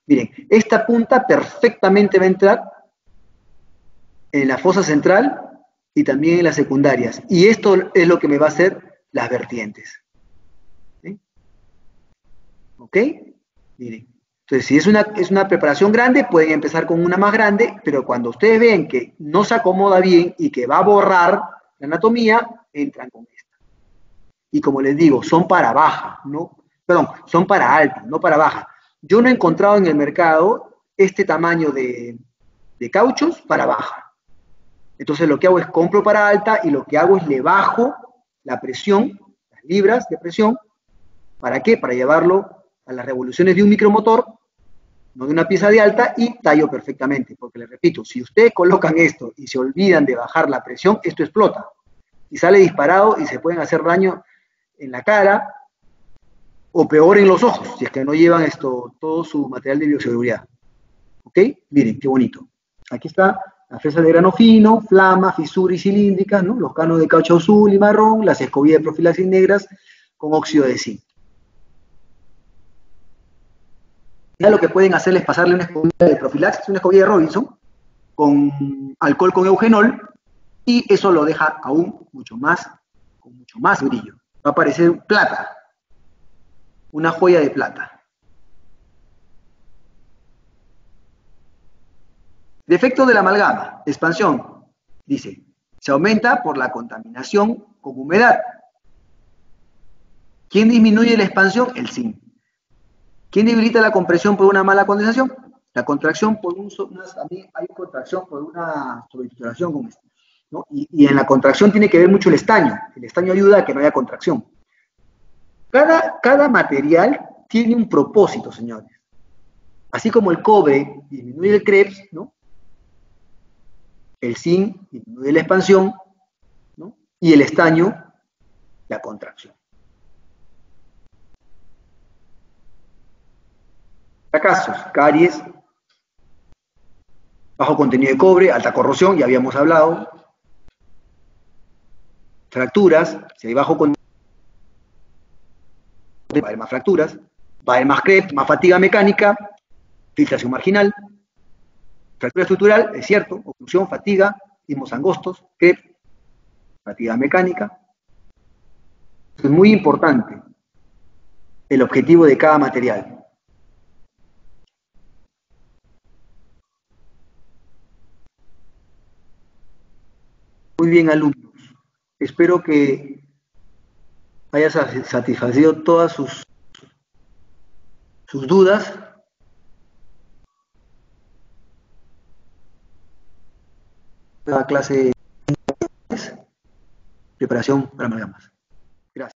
Miren, esta punta perfectamente va a entrar en la fosa central y también en las secundarias. Y esto es lo que me va a hacer las vertientes. ¿Sí? ¿Ok? Miren. Entonces, si es una preparación grande, pueden empezar con una más grande, pero cuando ustedes ven que no se acomoda bien y que va a borrar la anatomía, entran con esta. Y como les digo, son para baja, son para alta, no para baja. Yo no he encontrado en el mercado este tamaño de cauchos para baja. Entonces lo que hago es compro para alta y lo que hago es le bajo la presión, las libras de presión. ¿Para qué? Para llevarlo a las revoluciones de un micromotor no de una pieza de alta, y tallo perfectamente, porque les repito, si ustedes colocan esto y se olvidan de bajar la presión, esto explota, y sale disparado y se pueden hacer daño en la cara, o peor en los ojos, si es que no llevan todo su material de bioseguridad. ¿Ok? Miren, qué bonito. Aquí está la fresa de grano fino, flama, fisura y cilíndrica, ¿no? Los canos de caucho azul y marrón, las escobillas de profilaxis negras con óxido de zinc. Ya lo que pueden hacer es pasarle una escobilla de profilaxis, una escobilla de Robinson, con alcohol con eugenol, y eso lo deja aún con mucho más brillo. Va a parecer plata, una joya de plata. Defecto de la amalgama, expansión, dice, se aumenta por la contaminación con humedad. ¿Quién disminuye la expansión? El zinc. ¿Quién debilita la compresión por una mala condensación? La contracción por también hay contracción por una sobretitulación con esto, ¿no? Y en la contracción tiene que ver mucho el estaño. El estaño ayuda a que no haya contracción. Cada material tiene un propósito, señores. Así como el cobre disminuye el Krebs, ¿no? El zinc disminuye la expansión, ¿no? Y el estaño la contracción. Fracasos, caries, bajo contenido de cobre, alta corrosión, ya habíamos hablado. Fracturas, si hay bajo contenido, va a haber más fracturas, va a haber más Krebs, más fatiga mecánica, filtración marginal. Fractura estructural, es cierto, oclusión, fatiga, ismos angostos, Krebs, fatiga mecánica. Es muy importante el objetivo de cada material. Muy bien, alumnos. Espero que haya satisfacido todas sus dudas. La clase de preparación para amalgamas.